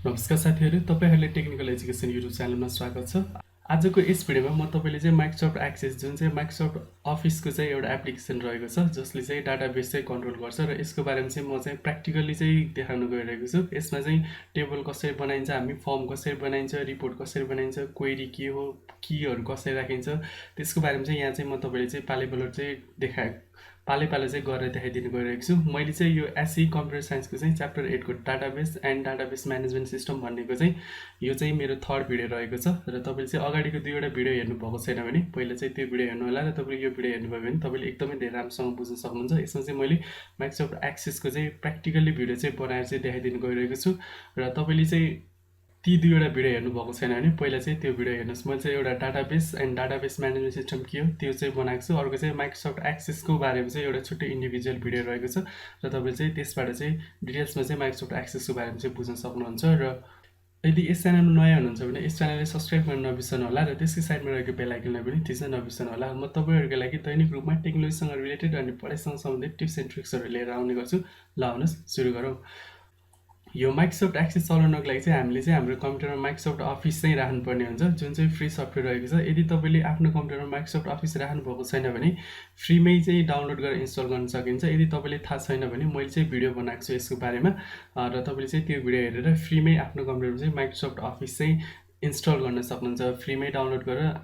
नमस्कार साथीहरू, तपाईहरुले टेक्निकल एजुकेसन युट्युब च्यानलमा स्वागत छ। आजको यस भिडियोमा म तपाईले चाहिँ माइक्रोसफ्ट एक्सेस जुन चाहिँ माइक्रोसफ्ट अफिसको चाहिँ एउटा एप्लिकेसन रहेको छ जसले चाहिँ डाटाबेस चाहिँ कन्ट्रोल गर्छ र यसको बारेमा चाहिँ म चाहिँ प्र्याक्टिकली चाहिँ देखाउन गइरहेको छु। यसमा चाहिँ टेबल कसरी बनाइन्छ, हामी फर्म कसरी बनाइन्छ, रिपोर्ट कसरी बनाइन्छ, क्वेरी के हो, कीहरु कसरी राखिन्छ, त्यसको बारेमा चाहिँ यहाँ चाहिँ म तपाईले चाहिँ पालेपल चाहिँ पाले चाहिँ गरेर देखाइदिनु गइरहेको छु। मैले चाहिँ यो एसई कम्प्युटर साइन्सको चाहिँ च्याप्टर 8 को database and database management system भन्नेको चाहिँ यो चाहिँ मेरो थर्ड भिडियो रहेको छ र तपाईले चाहिँ अगाडिको दुईवटा भिडियो हेर्नु भएको छैन भने पहिला चाहिँ त्यो भिडियो हेर्नु होला र तपाईले यो भिडियो हेर्नुभयो भने तपाईले एकदमै धेरै राम्रोसँग बुझ्न सक्नुहुन्छ। यसमा चाहिँ मैले माइक्रोसफ्ट एक्सेसको चाहिँ प्र्याक्टिकली भिडियो चाहिँ बनाएर चाहिँ देखाइदिनु गइरहेको छु र तपाईले चाहिँ ती दुईवटा भिडियो हेर्नु भएको छैन भने पहिला चाहिँ त्यो भिडियो हेर्नुस्। मैले चाहिँ एउटा database and database management system के हो त्यो चाहिँ बनाएको छु। अर्को चाहिँ माइक्रोसफ्ट एक्सेसको बारेमा चाहिँ एउटा छुट्टै इन्डिभिजुअल भिडियो रहेको छ र तपाईले चाहिँ त्यसबाट चाहिँ डिटेल्समा चाहिँ माइक्रोसफ्ट एक्सेसको बारेमा चाहिँ बुझ्न सक्नुहुन्छ। र यदि यस च्यानलमा नयाँ हुनुहुन्छ भने यस च्यानललाई सब्स्क्राइब गर्न नबिर्सनु होला र त्यसकै साइडमा रहेको बेल आइकनलाई पनि थिच्न नबिर्सनु होला। म तपाईहरुको लागि दैनिक रूपमा टेक्नोलोजीसँग रिलेटेड अनि पढाइसँग सम्बन्धित टिप्स एन्ड ट्रिक्सहरु लिएर आउने गर्छु। ल आउनुहोस् सुरु गरौँ। यो माइक्रोसफ्ट एक्सेस चलाउनको लागि चाहिँ हामीले चाहिँ हाम्रो कम्प्युटरमा माइक्रोसफ्ट अफिस चाहिँ राख्नुपर्ने हुन्छ जुन चाहिँ फ्री सफ्टवेयर रहेको छ। यदि तपाईले आफ्नो कम्प्युटरमा माइक्रोसफ्ट अफिस राख्नु भएको छैन भने फ्रीमै चाहिँ डाउनलोड गरेर इन्स्टल गर्न सकिन्छ। यदि तपाईले थाहा छैन भने मैले चाहिँ भिडियो बनाएको छु यसको बारेमा र तपाईले चाहिँ त्यो भिडियो हेरेर फ्रीमै आफ्नो कम्प्युटरमा चाहिँ माइक्रोसफ्ट अफिस चाहिँ इन्स्टल गर्न सक्नुहुन्छ। फ्रीमै डाउनलोड गरेर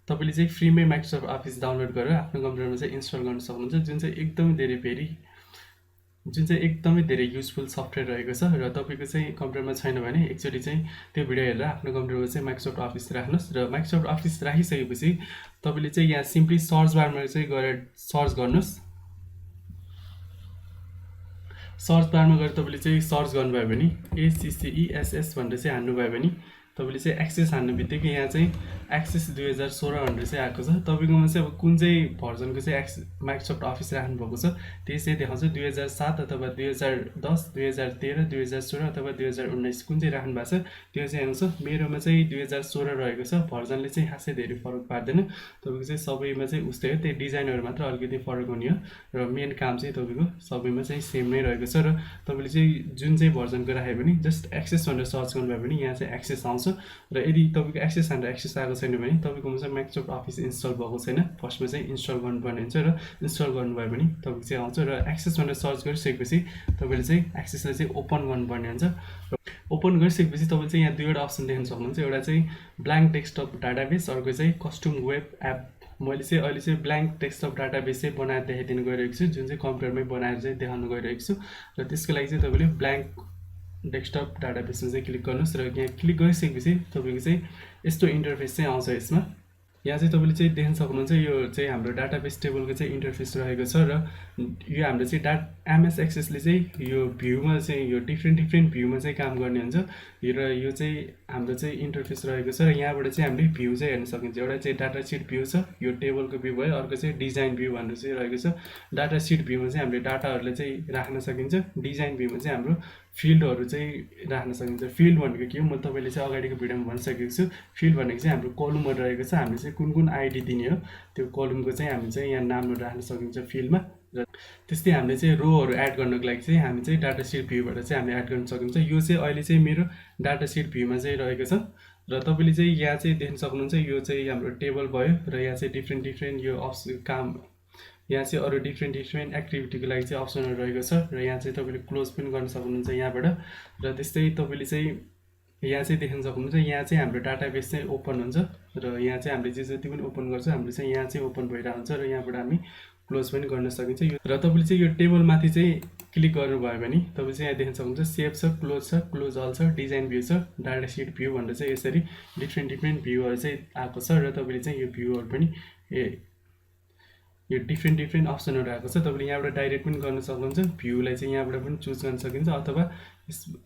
तपाईले चाहिँ फ्रीमै माइक्रोसफ्ट अफिस डाउनलोड गरेर आफ्नो कम्प्युटरमा चाहिँ इन्स्टल गर्न सक्नुहुन्छ जुन चाहिँ एकदमै धेरै युजफुल सफ्टवेयर रहेको छ र तपाईको चाहिँ कम्प्युटरमा छैन भने एकचोटी चाहिँ त्यो भिडियो हेरेर आफ्नो कम्प्युटरमा चाहिँ माइक्रोसफ्ट अफिस राख्नुस् र माइक्रोसफ्ट अफिस राखिसकेपछि तपाईले चाहिँ यहाँ सिम्पली सर्च बारमा चाहिँ गएर सर्च गर्नुस्। सर्च बारमा गएर तपाईले चाहिँ सर्च गर्नुभयो भने ACCESS भनेर चाहिँ हान्नुभयो भने तपाईले चाहिँ एक्सेस हान्नु बित्तिकै यहाँ चाहिँ एक्सेस 2016 भनेर चाहिँ आएको छ। तपाईकोमा चाहिँ अब कुन चाहिँ भर्जनको चाहिँ माइक्रोसफ्ट अफिस राख्नु भएको छ त्यही चाहिँ देखाउँछ। 2007 अथवा 2010, 2013, 2016 अथवा 2019 कुन चाहिँ राख्नु भएको छ त्यो चाहिँ आउँछ। मेरोमा चाहिँ 2016 रहेको छ। भर्जनले चाहिँ खासै धेरै फरक पार्दैन। तपाईको चाहिँ सबैमा चाहिँ उस्तै हो, त्यही डिजाइनहरु मात्र अलिकति फरक हुने हो र मेन काम चाहिँ तपाईको सबैमा चाहिँ सेम नै रहेको छ। र तपाईले चाहिँ जुन चाहिँ भर्जनको राखे पनि जस्ट एक्सेस भनेर सर्च गर्नुभयो भने यहाँ चाहिँ एक्सेस आउँछ। र यदि तपाईको एक्सेस भनेर एक्सेस आएको छैन भने तपाईकोमा चाहिँ माइक्रोसफ्ट अफिस इन्स्टल भएको छैन, फर्स्टमा चाहिँ इन्स्टल गर्नुपर्ने हुन्छ र इन्स्टल गर्नुभयो भने तपाईको चाहिँ आउँछ। र एक्सेस भनेर सर्च गरिसकेपछि तपाईले चाहिँ एक्सेसलाई चाहिँ ओपन गर्नुपर्ने हुन्छ। र ओपन गरिसकेपछि तपाईले चाहिँ यहाँ दुईवटा अप्सन देख्न सक्नुहुन्छ। एउटा चाहिँ ब्ल्याङ्क डेस्कटप डाटाबेस, अर्को चाहिँ कस्टम वेब एप। मैले चाहिँ अहिले चाहिँ ब्ल्याङ्क डेस्कटप डाटाबेस चाहिँ बनाएर देखाइदिनु गइरहेको छु जुन चाहिँ कम्प्युटरमै बनाएर चाहिँ देखाउन गइरहेको छु। र त्यसको लागि चाहिँ तपाईले ब्ल्याङ्क डेस्कटप डाटाबेसमा चाहिँ क्लिक गर्नुस् र यहाँ क्लिक गरिसकेपछि तपाईको चाहिँ यस्तो इन्टरफेस चाहिँ आउँछ। यसमा यहाँ चाहिँ तपाईले चाहिँ देख्न सक्नुहुन्छ यो चाहिँ हाम्रो डाटाबेस टेबलको चाहिँ इन्टरफेस रहेको छ र यो हाम्रो चाहिँ एमएस एक्सेसले चाहिँ यो भ्यूमा चाहिँ यो डिफ्रेन्ट भ्यूमा चाहिँ काम गर्ने हुन्छ र यो चाहिँ हाम्रो चाहिँ इन्टरफेस रहेको छ। र यहाँबाट चाहिँ हामीले भ्यू चाहिँ हेर्न सकिन्छ। एउटा चाहिँ डाटा सिट भ्यू छ, यो टेबलको भ्यू भयो। अर्को चाहिँ डिजाइन भ्यू भनेर चाहिँ रहेको छ। डाटा सिट भ्यूमा चाहिँ हामीले डाटाहरुले चाहिँ राख्न सकिन्छ। डिजाइन भ्यूमा चाहिँ हाम्रो फिल्डहरु चाहिँ राख्न सकिन्छ। फिल्ड भनेको के हो म तपाईले चाहिँ अगाडिको भिडियोमा भनिसकेको छु। फिल्ड भनेको चाहिँ हाम्रो कलमहरु रहेको छ, हामीले चाहिँ कुन आईडी दिने हो त्यो कलमको चाहिँ हामी चाहिँ यहाँ नामहरु राख्न सकिन्छ फिल्डमा। र त्यस्तै हामीले चाहिँ रोहरु एड गर्नको लागि चाहिँ हामी चाहिँ डाटा सिट भ्यूबाट चाहिँ हामीले एड गर्न सकिन्छ। यो चाहिँ अहिले चाहिँ मेरो डाटा सिट भ्यूमा चाहिँ रहेको छ र तपाईले चाहिँ यहाँ चाहिँ देख्न सक्नुहुन्छ। यो चाहिँ हाम्रो टेबल भयो र यहाँ चाहिँ डिफ्रेन्ट यो अप्सन काम, यहाँ चाहिँ अरु डिफ्रेन्ट एक्टिभिटीको लागि चाहिँ अप्सनहरु रहेको छ र यहाँ चाहिँ तपाईले क्लोज पनि गर्न सक्नुहुन्छ यहाँबाट। र त्यस्तै तपाईले चाहिँ यहाँ चाहिँ देख्न सक्नुहुन्छ। यहाँ चाहिँ हाम्रो डाटाबेस चाहिँ ओपन हुन्छ र यहाँ चाहिँ हामीले जे जति पनि ओपन गर्छ हाम्रो चाहिँ यहाँ चाहिँ ओपन भइरा हुन्छ र यहाँबाट हामी क्लोज पनि गर्न सकिन्छ। र तपाईले चाहिँ यो टेबल माथि चाहिँ क्लिक गर्नुभयो भने तपाईले चाहिँ यहाँ देख्न सक्नुहुन्छ सेभ छ, क्लोज अल छ, डिजाइन भ्यू छ, डाटा सिट भ्यू भनेर चाहिँ यसरी डिफ्रेन्ट भ्यूहरु चाहिँ आएको छ। र तपाईले चाहिँ यो भ्यूहरु पनि यो डिफ्रेन्ट अप्सनहरु आएको छ। तपाईले यहाँबाट डाइरेक्ट पनि गर्न सक्नुहुन्छ। भ्यूलाई चाहिँ यहाँबाट पनि चुज गर्न सकिन्छ अथवा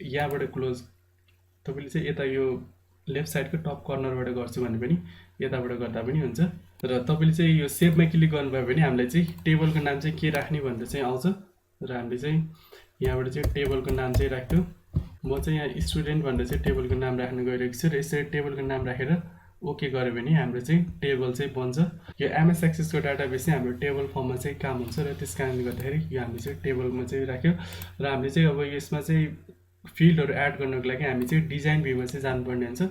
यहाँबाट क्लोज तपाईले चाहिँ यता यो लेफ्ट साइडको टप कर्नरबाट गर्छु भने पनि यताबाट गर्दा पनि हुन्छ। र तपाईले चाहिँ यो सेभमा क्लिक गर्नुभयो भने हामीलाई चाहिँ टेबलको नाम चाहिँ के राख्ने भनेर चाहिँ आउँछ र हामीले चाहिँ यहाँबाट चाहिँ टेबलको नाम चाहिँ राख्यो। म चाहिँ यहाँ स्टुडेन्ट भनेर चाहिँ टेबलको नाम राख्न गइरहेको छु र यसरी टेबलको नाम राखेर ओके गर्यो भने हाम्रो चाहिँ टेबल चाहिँ बन्छ। यो एमएस एक्सेसको डाटाबेस चाहिँ हाम्रो टेबल फर्ममा चाहिँ काम हुन्छ र त्यसकारणले गर्दाखेरि यो हामीले चाहिँ टेबलमा चाहिँ राख्यो। र हामीले चाहिँ अब यसमा चाहिँ फिल्डहरू एड गर्नको लागि हामी चाहिँ डिजाइन भ्यूमा चाहिँ जानुपर्ने हुन्छ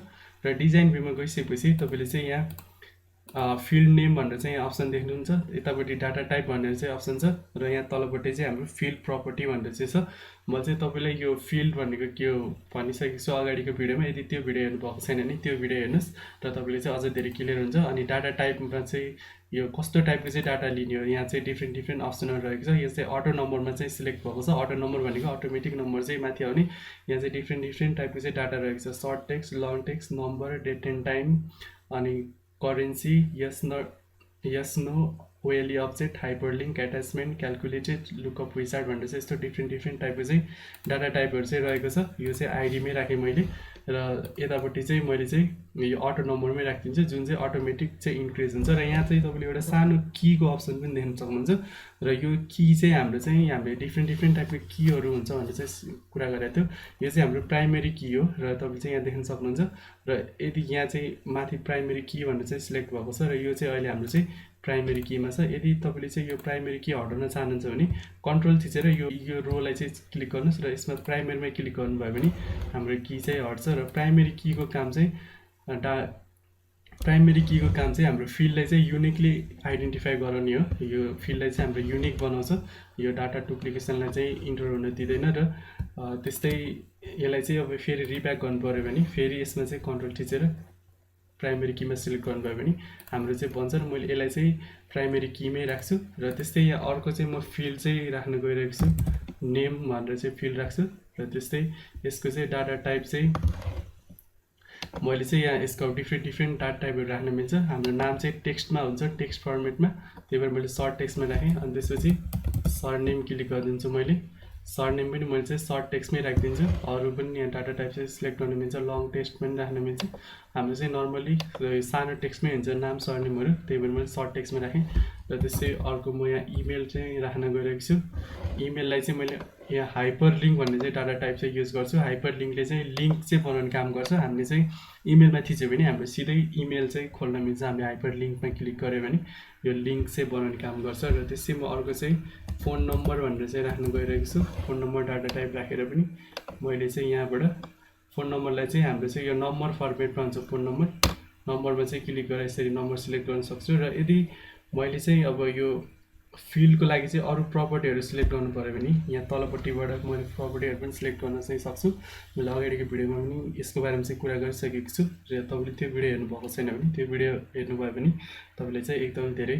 र डिजाइन भ्यूमा गइसकेपछि तपाईँले चाहिँ यहाँ फिल्ड नेम भनेर चाहिँ अप्सन देख्नुहुन्छ, यतापट्टि डाटा टाइप भनेर चाहिँ अप्सन छ र यहाँ तलपट्टि चाहिँ हाम्रो फिल्ड प्रपर्टी भनेर चाहिँ छ। म चाहिँ तपाईँलाई यो फिल्ड भनेको के हो भनिसकेको छु अगाडिको भिडियोमा, यदि त्यो भिडियो हेर्नुभएको छैन भने त्यो भिडियो हेर्नुहोस् र तपाईँले चाहिँ अझ धेरै क्लियर हुन्छ। अनि डाटा टाइपमा चाहिँ यो कस्तो टाइपको चाहिँ डाटा लिने हो, यहाँ चाहिँ डिफ्रेन्ट अप्सनहरू रहेको छ। यो चाहिँ अटो नम्बरमा चाहिँ सिलेक्ट भएको छ, अटो नम्बर भनेको अटोमेटिक नम्बर चाहिँ माथि आउने। यहाँ चाहिँ डिफ्रेन्ट टाइपको चाहिँ डाटा रहेको छ, short text, long text, number, date and time, अनि currency, yes no, OLE object, hyperlink, attachment, calculated, lookup wizard भनेर चाहिँ यस्तो डिफ्रेन्ट टाइपको चाहिँ डाटा टाइपहरू चाहिँ रहेको छ। यो चाहिँ आइडीमै राखेँ मैले र यतापट्टि चाहिँ मैले चाहिँ यो अटो नम्बरमै राखिदिन्छु जुन चाहिँ अटोमेटिक चाहिँ इन्क्रिज हुन्छ। र यहाँ चाहिँ तपाईँले एउटा सानो कीको अप्सन पनि देख्न सक्नुहुन्छ र यो की चाहिँ हाम्रो चाहिँ हामीले डिफ्रेन्ट टाइपको कीहरू हुन्छ भनेर चाहिँ कुरा गरेको थियो। यो चाहिँ हाम्रो प्राइमेरी की हो र तपाईँले चाहिँ यहाँ देख्न सक्नुहुन्छ। र यदि यहाँ चाहिँ माथि प्राइमेरी की भनेर चाहिँ सिलेक्ट भएको छ र यो चाहिँ अहिले हाम्रो चाहिँ प्राइमेरी कीमा छ। यदि तपाईँले चाहिँ यो प्राइमेरी की हटाउन चाहनुहुन्छ भने कन्ट्रोल थिचेर यो रोलाई चाहिँ क्लिक गर्नुहोस् र यसमा प्राइमेरीमा क्लिक गर्नुभयो भने हाम्रो की चाहिँ हट्छ। र प्राइमेरी कीको काम चाहिँ हाम्रो फिल्डलाई चाहिँ युनिकली आइडेन्टिफाई गराउने हो। यो फिल्डलाई चाहिँ हाम्रो युनिक बनाउँछ, यो डाटा डुप्लिकेसनलाई चाहिँ इन्टर हुन दिँदैन। र त्यस्तै यसलाई चाहिँ अब फेरि रिब्याक गर्नु पऱ्यो भने फेरि यसमा चाहिँ कन्ट्रोल थिचेर प्राइमेरी कीमा सिलेक्ट गर्नुभयो भने हाम्रो चाहिँ बन्छ। र मैले यसलाई चाहिँ प्राइमेरी कीमै राख्छु। र त्यस्तै यहाँ अर्को चाहिँ म फिल्ड चाहिँ राख्न गइरहेको छु, नेम भनेर चाहिँ फिल्ड राख्छु। र त्यस्तै यसको चाहिँ डाटा टाइप चाहिँ मैले चाहिँ यहाँ यसको डिफ्रेन्ट डाटा टाइपहरू राख्न मिल्छ। हाम्रो नाम चाहिँ टेक्स्टमा हुन्छ, टेक्स्ट फर्मेटमा, त्यही भएर मैले सर्ट टेक्स्टमा राखेँ। अनि त्यसपछि सरनेम क्लिक गरिदिन्छु मैले, सरनेम पनि मैले चाहिँ सर्ट टेक्स्टमै राखिदिन्छु। अरू पनि यहाँ डाटा टाइप चाहिँ सिलेक्ट गर्नु मिल्छ, लङ टेक्स्ट पनि राख्न मिल्छ। हाम्रो चाहिँ नर्मली सानो टेक्स्टमै हुन्छ नाम सरनेमहरू, त्यही भएर मैले सर्ट टेक्स्टमा राखेँ। र त्यस्तै अर्को म यहाँ इमेल चाहिँ राख्न गइरहेको छु। इमेललाई चाहिँ मैले यहाँ हाइपर लिङ्क भन्ने चाहिँ डाटा टाइप चाहिँ युज गर्छु। हाइपर लिङ्कले चाहिँ लिङ्क चाहिँ बनाउने काम गर्छ। हामीले चाहिँ इमेलमा थिच्यो भने हाम्रो सिधै इमेल चाहिँ खोल्न मिल्छ। हामीले हाइपर लिङ्कमा क्लिक गऱ्यो भने यो लिङ्क चाहिँ बनाउने काम गर्छ। र त्यसै म अर्को चाहिँ फोन नम्बर भनेर चाहिँ राख्न गइरहेको छु। फोन नम्बर डाटा टाइप राखेर पनि मैले चाहिँ यहाँबाट फोन नम्बरलाई चाहिँ हाम्रो चाहिँ यो नम्बर फर्मेटमा हुन्छ फोन नम्बरमा चाहिँ क्लिक गरेर यसरी नम्बर सिलेक्ट गर्न सक्छु। र यदि मैले चाहिँ अब यो फिल्डको लागि चाहिँ अरू प्रपर्टीहरू सिलेक्ट गर्नु पऱ्यो भने यहाँ तलपट्टिबाट मैले प्रपर्टीहरू पनि सिलेक्ट गर्न चाहिँ सक्छु। मैले अगाडिको भिडियोमा पनि यसको बारेमा चाहिँ कुरा गरिसकेको छु। र तपाईँले त्यो भिडियो हेर्नुभएको छैन भने त्यो भिडियो हेर्नुभयो भने तपाईँले चाहिँ एकदमै धेरै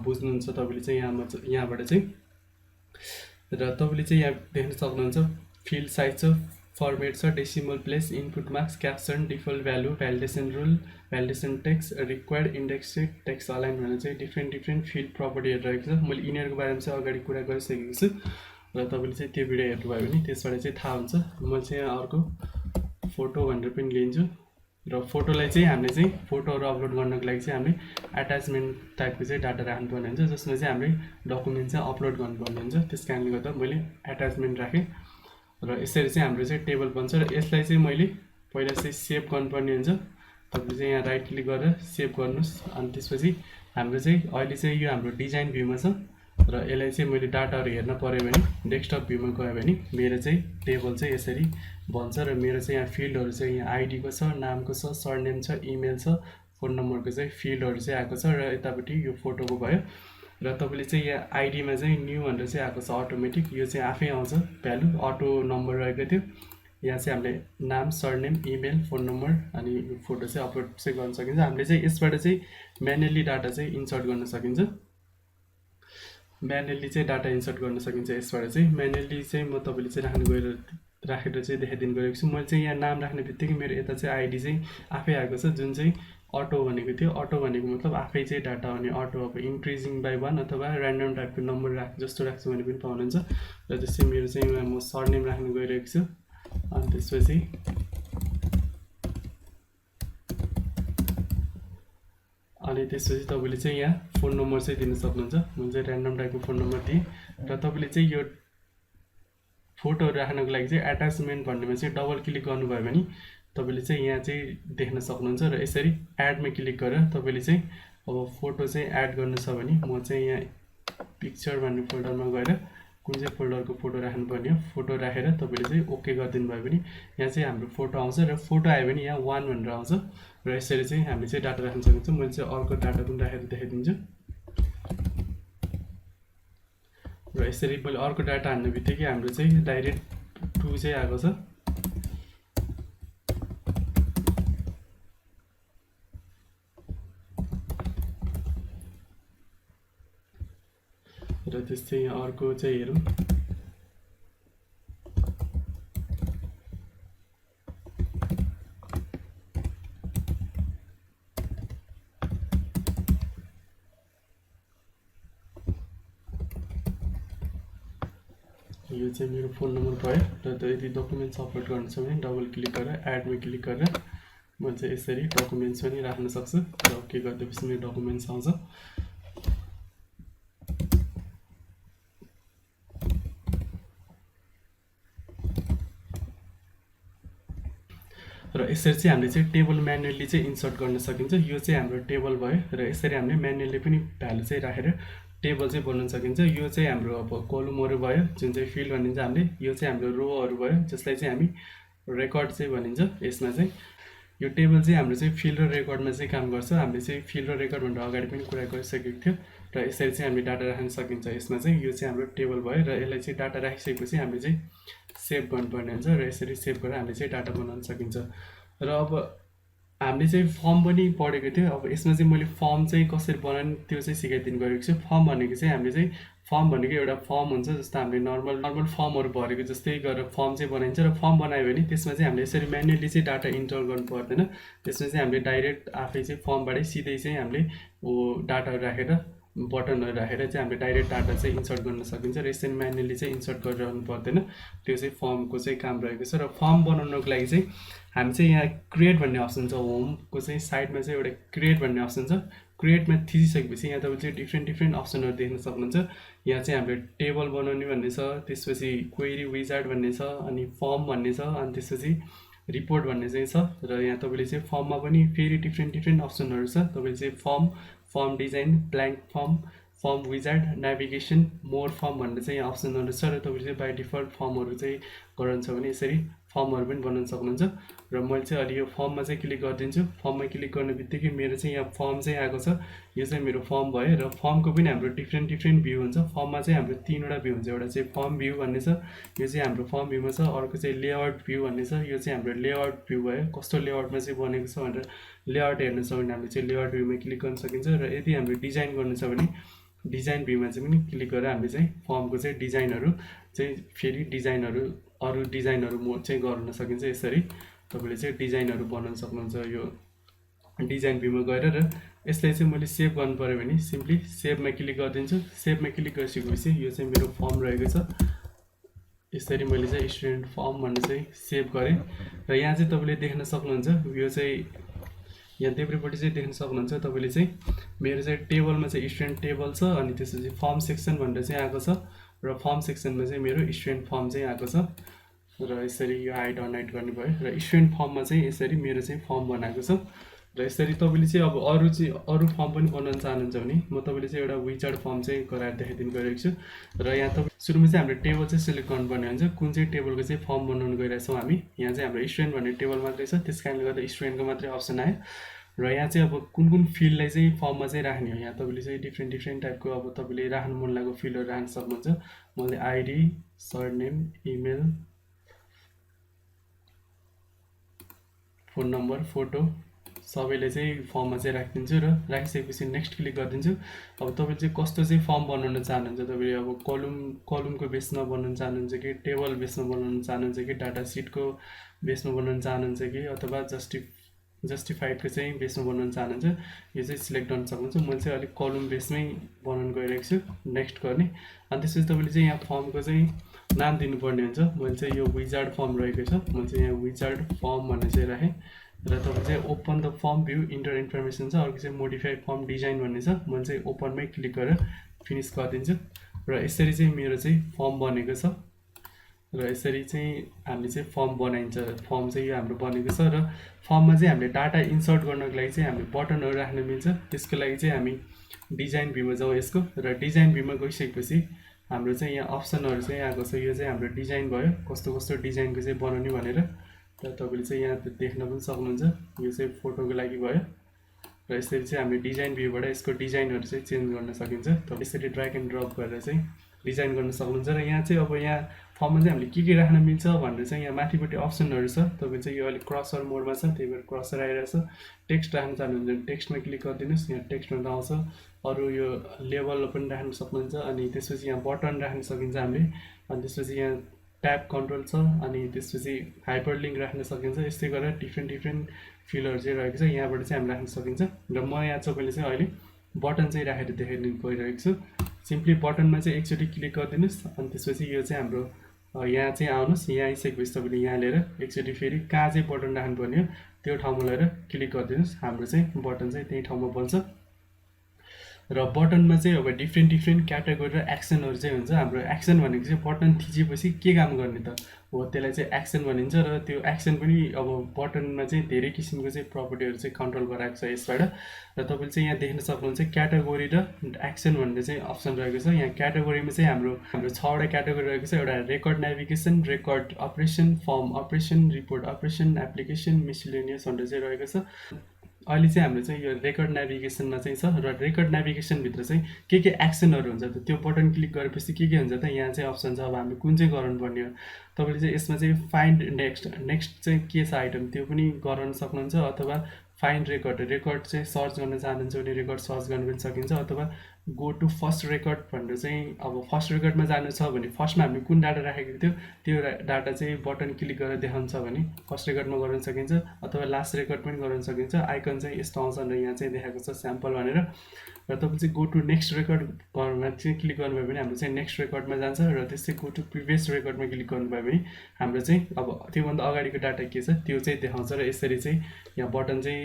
बुझ्नुहुन्छ तपाईँले चाहिँ यहाँबाट चाहिँ। र तपाईँले चाहिँ यहाँ देख्न सक्नुहुन्छ फिल्ड साइज छ, फर्मेट छ, decimal place, input marks, caption, default value, validation rule, validation text, required indexed, text align भनेर चाहिँ डिफ्रेन्ट फिल्ड प्रपर्टीहरू रहेको छ। मैले यिनीहरूको बारेमा चाहिँ अगाडि कुरा गरिसकेको छु र तपाईँले चाहिँ त्यो भिडियो हेर्नुभयो भने त्यसबाट चाहिँ थाहा हुन्छ। म चाहिँ यहाँ अर्को फोटो भनेर पनि लिन्छु र फोटोलाई चाहिँ हामीले चाहिँ फोटोहरू अपलोड गर्नको लागि चाहिँ हामीले एट्याचमेन्ट टाइपको चाहिँ डाटा राख्नुपर्ने हुन्छ, जसमा चाहिँ हामीले डकुमेन्ट चाहिँ अपलोड गर्नुपर्ने हुन्छ। त्यस कारणले गर्दा मैले एट्याचमेन्ट राखेँ र यसरी चाहिँ हाम्रो चाहिँ टेबल बन्छ। र यसलाई चाहिँ मैले पहिला चाहिँ सेभ गर्नुपर्ने हुन्छ। तपाईँले चाहिँ यहाँ राइट क्लिक गरेर सेभ गर्नुहोस्। अनि त्यसपछि हाम्रो चाहिँ अहिले चाहिँ यो हाम्रो डिजाइन भ्यूमा छ र यसलाई चाहिँ मैले डाटाहरू हेर्न पऱ्यो भने डेस्कटप भ्यूमा गयो भने मेरो चाहिँ टेबल चाहिँ यसरी बन्छ। र मेरो चाहिँ यहाँ फिल्डहरू चाहिँ यहाँ आइडीको छ, नामको छ, सरनेम छ, इमेल छ, फोन नम्बरको चाहिँ फिल्डहरू चाहिँ आएको छ। र यतापट्टि यो फोटोको भयो। र तपाईँले चाहिँ यहाँ आइडीमा चाहिँ न्यू भनेर चाहिँ आएको छ अटोमेटिक, यो चाहिँ आफै आउँछ भ्यालु, अटो नम्बर रहेको थियो। यहाँ चाहिँ हामीले नाम, सरनेम, इमेल, फोन नम्बर अनि फोटो चाहिँ अपलोड चाहिँ गर्न सकिन्छ। हामीले चाहिँ यसबाट चाहिँ म्यानुअली डाटा चाहिँ इन्सर्ट गर्न सकिन्छ। म्यानुअली चाहिँ डाटा इन्सर्ट गर्न सकिन्छ यसबाट चाहिँ। म्यानुअली चाहिँ म तपाईँले चाहिँ राखेर चाहिँ देखाइदिनु गएको छु। मैले चाहिँ यहाँ नाम राख्ने बित्तिकै मेरो यता चाहिँ आइडी चाहिँ आफै आएको छ, जुन चाहिँ अटो भनेको थियो। अटो भनेको मतलब आफै चाहिँ डाटा आउने। अटो अब इन्क्रिजिङ बाई 1 अथवा ऱ्यान्डम टाइपको नम्बर जस्तो राख्छु भने पनि पाउनुहुन्छ। र त्यसै मेरो चाहिँ म सरनेम राख्न गइरहेको छु। अनि त्यसपछि तपाईँले चाहिँ यहाँ फोन नम्बर चाहिँ दिन सक्नुहुन्छ। म चाहिँ ऱ्यान्डम टाइपको फोन नम्बर दिएँ। र तपाईँले चाहिँ यो फोटोहरू राख्नको लागि चाहिँ एट्याचमेन्ट भन्नेमा चाहिँ डबल क्लिक गर्नुभयो भने तपाईँले चाहिँ यहाँ चाहिँ देख्न सक्नुहुन्छ। र यसरी एडमा क्लिक गरेर तपाईँले चाहिँ अब फोटो चाहिँ एड गर्नु छ भने म चाहिँ यहाँ पिक्चर भन्ने फोल्डरमा गएर कुन चाहिँ फोल्डरको फोटो राख्नुपर्ने हो फोटो राखेर तपाईँले चाहिँ ओके गरिदिनु भयो भने यहाँ चाहिँ हाम्रो फोटो आउँछ र फोटो आयो भने यहाँ 1 भनेर आउँछ र यसरी चाहिँ हामीले चाहिँ डाटा राख्न सकिन्छ। मैले चाहिँ अर्को डाटा पनि राखेर देखाइदिन्छु र यसरी मैले अर्को डाटा हाल्ने बित्तिकै हाम्रो चाहिँ डाइरेक्ट 2 चाहिँ आएको छ र त्यस्तै यहाँ अर्को चाहिँ हेरौँ यो चाहिँ मेरो फोन नम्बर भयो र यदि डकुमेन्ट्स अपलोड गर्नु छ भने डबल क्लिक गरेर एडमा क्लिक गरेर म चाहिँ यसरी डकुमेन्ट्स पनि राख्न सक्छु र ओके गरिदिएपछि मेरो डकुमेन्ट्स आउँछ र यसरी चाहिँ हामीले चाहिँ टेबल म्यानुअली चाहिँ इन्सर्ट गर्न सकिन्छ। यो चाहिँ हाम्रो टेबल भयो र यसरी हामीले म्यानुअली पनि भ्यालु चाहिँ राखेर टेबल चाहिँ बनाउन सकिन्छ। यो चाहिँ हाम्रो अब कलमहरू भयो जुन चाहिँ फिल्ड भनिन्छ हामीले, यो चाहिँ हाम्रो रोहरू भयो जसलाई चाहिँ हामी रेकर्ड चाहिँ भनिन्छ। यसमा चाहिँ यो टेबल चाहिँ हाम्रो चाहिँ फिल्ड र रेकर्डमा चाहिँ काम गर्छ। हामीले चाहिँ फिल्ड र रेकर्डभन्दा अगाडि पनि कुरा गरिसकेको थियो र यसरी चाहिँ हामीले डाटा राख्न सकिन्छ। यसमा चाहिँ यो चाहिँ हाम्रो टेबल भयो र यसलाई चाहिँ डाटा राखिसकेपछि हामीले चाहिँ सेभ गर्नुपर्ने हुन्छ र यसरी सेभ गरेर हामीले चाहिँ डाटा बनाउन सकिन्छ। र अब हामीले चाहिँ फर्म पनि पढेको थियो। अब यसमा चाहिँ मैले फर्म चाहिँ कसरी बनाउने त्यो चाहिँ सिकाइदिनु गएको छु। फर्म भनेको चाहिँ हामीले चाहिँ फर्म भनेको एउटा फर्म हुन्छ जस्तो हामीले नर्मल फर्महरू भरेको जस्तै गरेर फर्म चाहिँ बनाइन्छ र फर्म बनायो भने त्यसमा चाहिँ हामीले यसरी म्यानुअली चाहिँ डाटा इन्टर गर्नु पर्दैन। त्यसमा चाहिँ हामीले डाइरेक्ट आफै चाहिँ फर्मबाटै सिधै चाहिँ हामीले डाटाहरू राखेर बटनहरू राखेर चाहिँ हामीले डाइरेक्ट डाटा चाहिँ इन्सर्ट गर्न सकिन्छ र यसरी म्यानुअली चाहिँ इन्सर्ट गरिरहनु पर्दैन। त्यो चाहिँ फर्मको चाहिँ काम रहेको छ। र फर्म बनाउनको लागि चाहिँ हामी चाहिँ यहाँ क्रिएट भन्ने अप्सन छ, होमको चाहिँ साइडमा चाहिँ एउटा क्रिएट भन्ने अप्सन छ। क्रिएटमा थिचिसकेपछि यहाँ तपाईँले चाहिँ डिफ्रेन्ट अप्सनहरू देख्न सक्नुहुन्छ। यहाँ चाहिँ हामीले टेबल बनाउने भन्ने छ, त्यसपछि क्वेरी विजार्ड भन्ने छ, अनि फर्म भन्ने छ, अनि त्यसपछि रिपोर्ट भन्ने चाहिँ छ। र यहाँ तपाईँले चाहिँ फर्ममा पनि फेरि डिफ्रेन्ट अप्सनहरू छ। तपाईँले चाहिँ form design, blank form wizard, navigation, more form भन्ने चाहिँ यहाँ अप्सनहरू छ। र तपाईँले चाहिँ बाई डिफल्ट फर्महरू चाहिँ गराउनु छ भने यसरी फर्महरू पनि बनाउन सक्नुहुन्छ। र मैले चाहिँ अलि यो फर्ममा चाहिँ क्लिक गरिदिन्छु। फर्ममा क्लिक गर्ने बित्तिकै मेरो चाहिँ यहाँ फर्म चाहिँ आएको छ। यो चाहिँ मेरो फर्म भयो र फर्मको पनि हाम्रो डिफ्रेन्ट भ्यू हुन्छ। फर्ममा चाहिँ हाम्रो 3वटा भ्यू हुन्छ। एउटा चाहिँ फर्म भ्यू भन्ने छ, यो चाहिँ हाम्रो फर्म भ्यूमा छ। अर्को चाहिँ लेआउट भ्यू भन्ने छ, यो चाहिँ हाम्रो लेआउट भ्यू भयो। कस्तो लेआउटमा चाहिँ बनेको छ भनेर लेआउट हेर्नु छ भने हामीले चाहिँ लेआउट भ्यूमा क्लिक गर्न सकिन्छ। र यदि हाम्रो डिजाइन गर्नु छ भने डिजाइन भ्यूमा चाहिँ पनि क्लिक गरेर हामीले चाहिँ फर्मको चाहिँ डिजाइनहरू चाहिँ फेरि अरू डिजाइनहरू चाहिँ गर्न सकिन्छ। यसरी तपाईँले चाहिँ डिजाइनहरू बनाउन सक्नुहुन्छ यो डिजाइन भ्यूमा गएर। र यसलाई चाहिँ मैले सेभ गर्नु पऱ्यो भने सिम्पली सेभमा क्लिक गरिदिन्छु। सेभमा क्लिक गरिसकेपछि यो चाहिँ मेरो फर्म रहेको छ। यसरी मैले चाहिँ स्टुडेन्ट फर्म भन्ने चाहिँ सेभ गरेँ। र यहाँ चाहिँ तपाईँले देख्न सक्नुहुन्छ, यो चाहिँ यहाँ देब्रेपट्टि चाहिँ देख्न सक्नुहुन्छ तपाईँले चाहिँ मेरो चाहिँ टेबलमा चाहिँ स्टुडेन्ट टेबल छ, अनि त्यसपछि फर्म सेक्सन भनेर चाहिँ आएको छ। र फर्म सेक्सनमा चाहिँ मेरो स्टुडेन्ट फर्म चाहिँ आएको छ। र यसरी यो हाइड अनहाइड गर्ने भयो। र स्टुडेन्ट फर्ममा चाहिँ यसरी मेरो चाहिँ फर्म बनाएको छ। र यसरी तपाईँले चाहिँ अब अरू फर्म पनि बनाउन चाहनुहुन्छ भने म तपाईँले चाहिँ एउटा विजार्ड फर्म चाहिँ गराएर देखाइदिनु गइरहेको छु। र यहाँ तपाईँ सुरुमा चाहिँ हामीले टेबल चाहिँ सिलेक्ट गर्नुपर्ने हुन्छ, कुन चाहिँ टेबलको चाहिँ फर्म बनाउनु गइरहेछौँ हामी। यहाँ चाहिँ हाम्रो स्टुडेन्ट भन्ने टेबल मात्रै छ, त्यस कारणले गर्दा स्टुडेन्टको मात्रै अप्सन आयो। र यहाँ चाहिँ अब कुन फिल्डलाई चाहिँ फर्ममा चाहिँ राख्ने हो, यहाँ तपाईँले चाहिँ डिफ्रेन्ट टाइपको अब तपाईँले राख्नु मन लागेको फिल्डहरू राख्न सक्नुहुन्छ। मैले ID, surname, email, phone number, photo सबैले चाहिँ फर्ममा चाहिँ राखिदिन्छु। र राखिसकेपछि नेक्स्ट क्लिक गरिदिन्छु। अब तपाईँले चाहिँ कस्तो चाहिँ फर्म बनाउन चाहनुहुन्छ, तपाईँले अब कलमको बेसमा बनाउन चाहनुहुन्छ कि टेबल बेसमा बनाउन चाहनुहुन्छ कि डाटा सिटको बेसमा बनाउन चाहनुहुन्छ कि अथवा जस्टिफाइडको चाहिँ बेसमा बनाउन चाहनुहुन्छ, यो चाहिँ सिलेक्ट गर्न सक्नुहुन्छ। मैले चाहिँ अलिक कलम बेसमै बनाउन गइरहेको छु, नेक्स्ट गर्ने। अनि त्यसपछि तपाईँले चाहिँ यहाँ फर्मको चाहिँ नाम दिनुपर्ने हुन्छ। मैले चाहिँ यो विजार्ड फर्म रहेको छ, मैले चाहिँ यहाँ विजार्ड फर्म भनेर चाहिँ राखेँ। र तपाईँ चाहिँ open the form view enter information छ, अर्को चाहिँ मोडिफाई फर्म डिजाइन भन्ने छ। मैले चाहिँ ओपनमै क्लिक गरेर फिनिस गरिदिन्छु। र यसरी चाहिँ मेरो चाहिँ फर्म बनेको छ। र यसरी चाहिँ हामीले चाहिँ फर्म बनाइन्छ। फर्म चाहिँ यो हाम्रो बनेको छ। र फर्ममा चाहिँ हामीले डाटा इन्सर्ट गर्नको लागि चाहिँ हामीले बटनहरू राख्न मिल्छ। त्यसको लागि चाहिँ हामी डिजाइन भ्यूमा जाउँ यसको। र डिजाइन भ्यूमा गइसकेपछि हाम्रो चाहिँ यहाँ अप्सनहरू चाहिँ आएको छ। यो चाहिँ हाम्रो डिजाइन भयो, कस्तो कस्तो डिजाइनको चाहिँ बनाउने भनेर। र तपाईँले चाहिँ यहाँ देख्न पनि सक्नुहुन्छ। यो चाहिँ फोटोको लागि भयो र यसरी चाहिँ हामीले डिजाइन भ्यूबाट यसको डिजाइनहरू चाहिँ चेन्ज गर्न सकिन्छ। तपाईँ यसरी ड्र्याग एन्ड ड्रप गरेर चाहिँ डिजाइन गर्न सक्नुहुन्छ। र यहाँ चाहिँ अब यहाँ फर्ममा चाहिँ हामीले के राख्न मिल्छ भनेर चाहिँ यहाँ माथिपट्टि अप्सनहरू छ। तपाईँ चाहिँ यो अलिक क्रसर मोडमा छ, त्यही भएर क्रसर आइरहेछ। टेक्स्ट राख्न चाहनुहुन्छ भने टेक्स्टमा क्लिक गरिदिनुहोस्, यहाँ टेक्स्टमा आउँछ। अरू यो लेभल पनि राख्न सक्नुहुन्छ। अनि त्यसपछि यहाँ बटन राख्न सकिन्छ हामीले। अनि त्यसपछि यहाँ ट्याब कन्ट्रोल छ, अनि त्यसपछि हाइपरलिङ्क राख्न सकिन्छ। यस्तै गरेर डिफ्रेन्ट फिलहरू चाहिँ रहेको छ, यहाँबाट चाहिँ हामी राख्न सकिन्छ। र म यहाँ तपाईँले चाहिँ अहिले बटन चाहिँ राखेर देखाइदिनु गइरहेको छु। सिम्पली बटनमा चाहिँ एकचोटि क्लिक गरिदिनुहोस्, अनि त्यसपछि यो चाहिँ हाम्रो यहाँ चाहिँ आउनुहोस्। यहाँ आइसकेपछि तपाईँले यहाँ लिएर एकचोटि फेरि कहाँ चाहिँ बटन राख्नुपर्ने हो त्यो ठाउँमा लिएर क्लिक गरिदिनुहोस्। हाम्रो चाहिँ बटन चाहिँ त्यही ठाउँमा बन्छ। र बटनमा चाहिँ अब डिफ्रेन्ट क्याटेगोरी र एक्सनहरू चाहिँ हुन्छ। हाम्रो एक्सन भनेको चाहिँ बटन थिचेपछि के काम गर्ने त हो, त्यसलाई चाहिँ एक्सन भनिन्छ। र त्यो एक्सन पनि अब बटनमा चाहिँ धेरै किसिमको चाहिँ प्रपर्टीहरू चाहिँ कन्ट्रोल गराएको छ यसबाट। र तपाईँले चाहिँ यहाँ देख्न सक्नुहुन्छ क्याटेगोरी र एक्सन भन्ने चाहिँ अप्सन रहेको छ। यहाँ क्याटेगोरीमा चाहिँ हाम्रो 6वटा क्याटेगोरी रहेको छ। एउटा record navigation, record operation, form operation, report operation, application, miscellaneous भनेर चाहिँ रहेको छ। अहिले चाहिँ हाम्रो चाहिँ यो रेकर्ड नेभिगेसनमा चाहिँ छ। र रेकर्ड नेभिगेसनभित्र चाहिँ के एक्सनहरू हुन्छ त, त्यो बटन क्लिक गरेपछि के हुन्छ त, यहाँ चाहिँ अप्सन छ। अब हामीले कुन चाहिँ गर्नुपर्ने हो, तपाईँले चाहिँ यसमा चाहिँ फाइन्ड नेक्स्ट चाहिँ के छ आइटम त्यो पनि गराउन सक्नुहुन्छ। अथवा फाइन्ड रेकर्ड चाहिँ सर्च गर्न चाहनुहुन्छ भने रेकर्ड सर्च गर्न पनि सकिन्छ। अथवा गो टु फर्स्ट रेकर्ड भनेर चाहिँ अब फर्स्ट रेकर्डमा जानु छ भने फर्स्टमा हामीले कुन डाटा राखेको थियो त्यो डाटा चाहिँ बटन क्लिक गरेर देखाउँछ भने फर्स्ट रेकर्डमा गराउन सकिन्छ। अथवा लास्ट रेकर्ड पनि गराउन सकिन्छ। आइकन चाहिँ यस्तो आउँछ र यहाँ चाहिँ देखाएको छ स्याम्पल भनेर। र तपाईँ चाहिँ गो टु नेक्स्ट रेकर्डमा चाहिँ क्लिक गर्नुभयो भने हाम्रो चाहिँ नेक्स्ट रेकर्डमा जान्छ। र त्यस्तै गो टु प्रिभियस रेकर्डमा क्लिक गर्नुभयो भने हाम्रो चाहिँ अब त्योभन्दा अगाडिको डाटा के छ त्यो चाहिँ देखाउँछ। र यसरी चाहिँ यहाँ बटन चाहिँ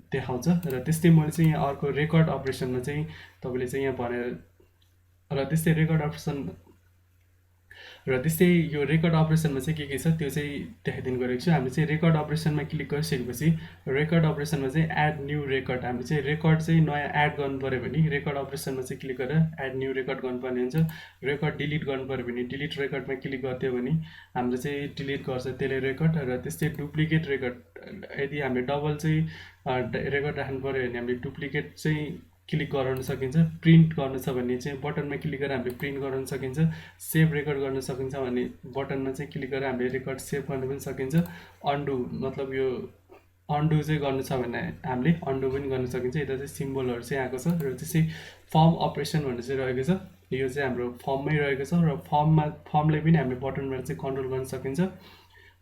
देखाउँछ। र त्यस्तै मैले चाहिँ यहाँ अर्को रेकर्ड अपरेसनमा चाहिँ तपाईँले चाहिँ यहाँ भनेर र त्यस्तै रेकर्ड अपरेसन र त्यस्तै यो रेकर्ड अपरेसनमा चाहिँ के छ त्यो चाहिँ देखाइदिनु गएको छु। हामीले चाहिँ रेकर्ड अपरेसनमा क्लिक गरिसकेपछि रेकर्ड अपरेसनमा चाहिँ एड न्यू रेकर्ड, हामीले चाहिँ रेकर्ड चाहिँ नयाँ एड गर्नु पऱ्यो भने रेकर्ड अपरेसनमा चाहिँ क्लिक गरेर एड न्यू रेकर्ड गर्नुपर्ने हुन्छ। रेकर्ड डिलिट गर्नु पऱ्यो भने डिलिट रेकर्डमा क्लिक गरिदियो भने हाम्रो चाहिँ डिलिट गर्छ त्यसले रेकर्ड। र त्यस्तै डुप्लिकेट रेकर्ड, यदि हामीले डबल चाहिँ रेकर्ड राख्नु पऱ्यो भने हामीले डुप्लिकेट चाहिँ क्लिक गराउन सकिन्छ। प्रिन्ट गर्नु छ भने चाहिँ बटनमा क्लिक गरेर हामीले प्रिन्ट गराउन सकिन्छ। सेभ रेकर्ड गर्न सकिन्छ भने बटनमा चाहिँ क्लिक गरेर हामीले रेकर्ड सेभ गर्न पनि सकिन्छ। अन्डु मतलब यो अन्डु चाहिँ गर्नु छ भने हामीले अन्डु पनि गर्न सकिन्छ। यता चाहिँ सिम्बलहरू चाहिँ आएको छ। र त्यसै फर्म अपरेसन भन्ने चाहिँ रहेको छ। यो चाहिँ हाम्रो फर्ममै रहेको छ। र फर्मलाई पनि हामीले बटनबाट चाहिँ कन्ट्रोल गर्न सकिन्छ।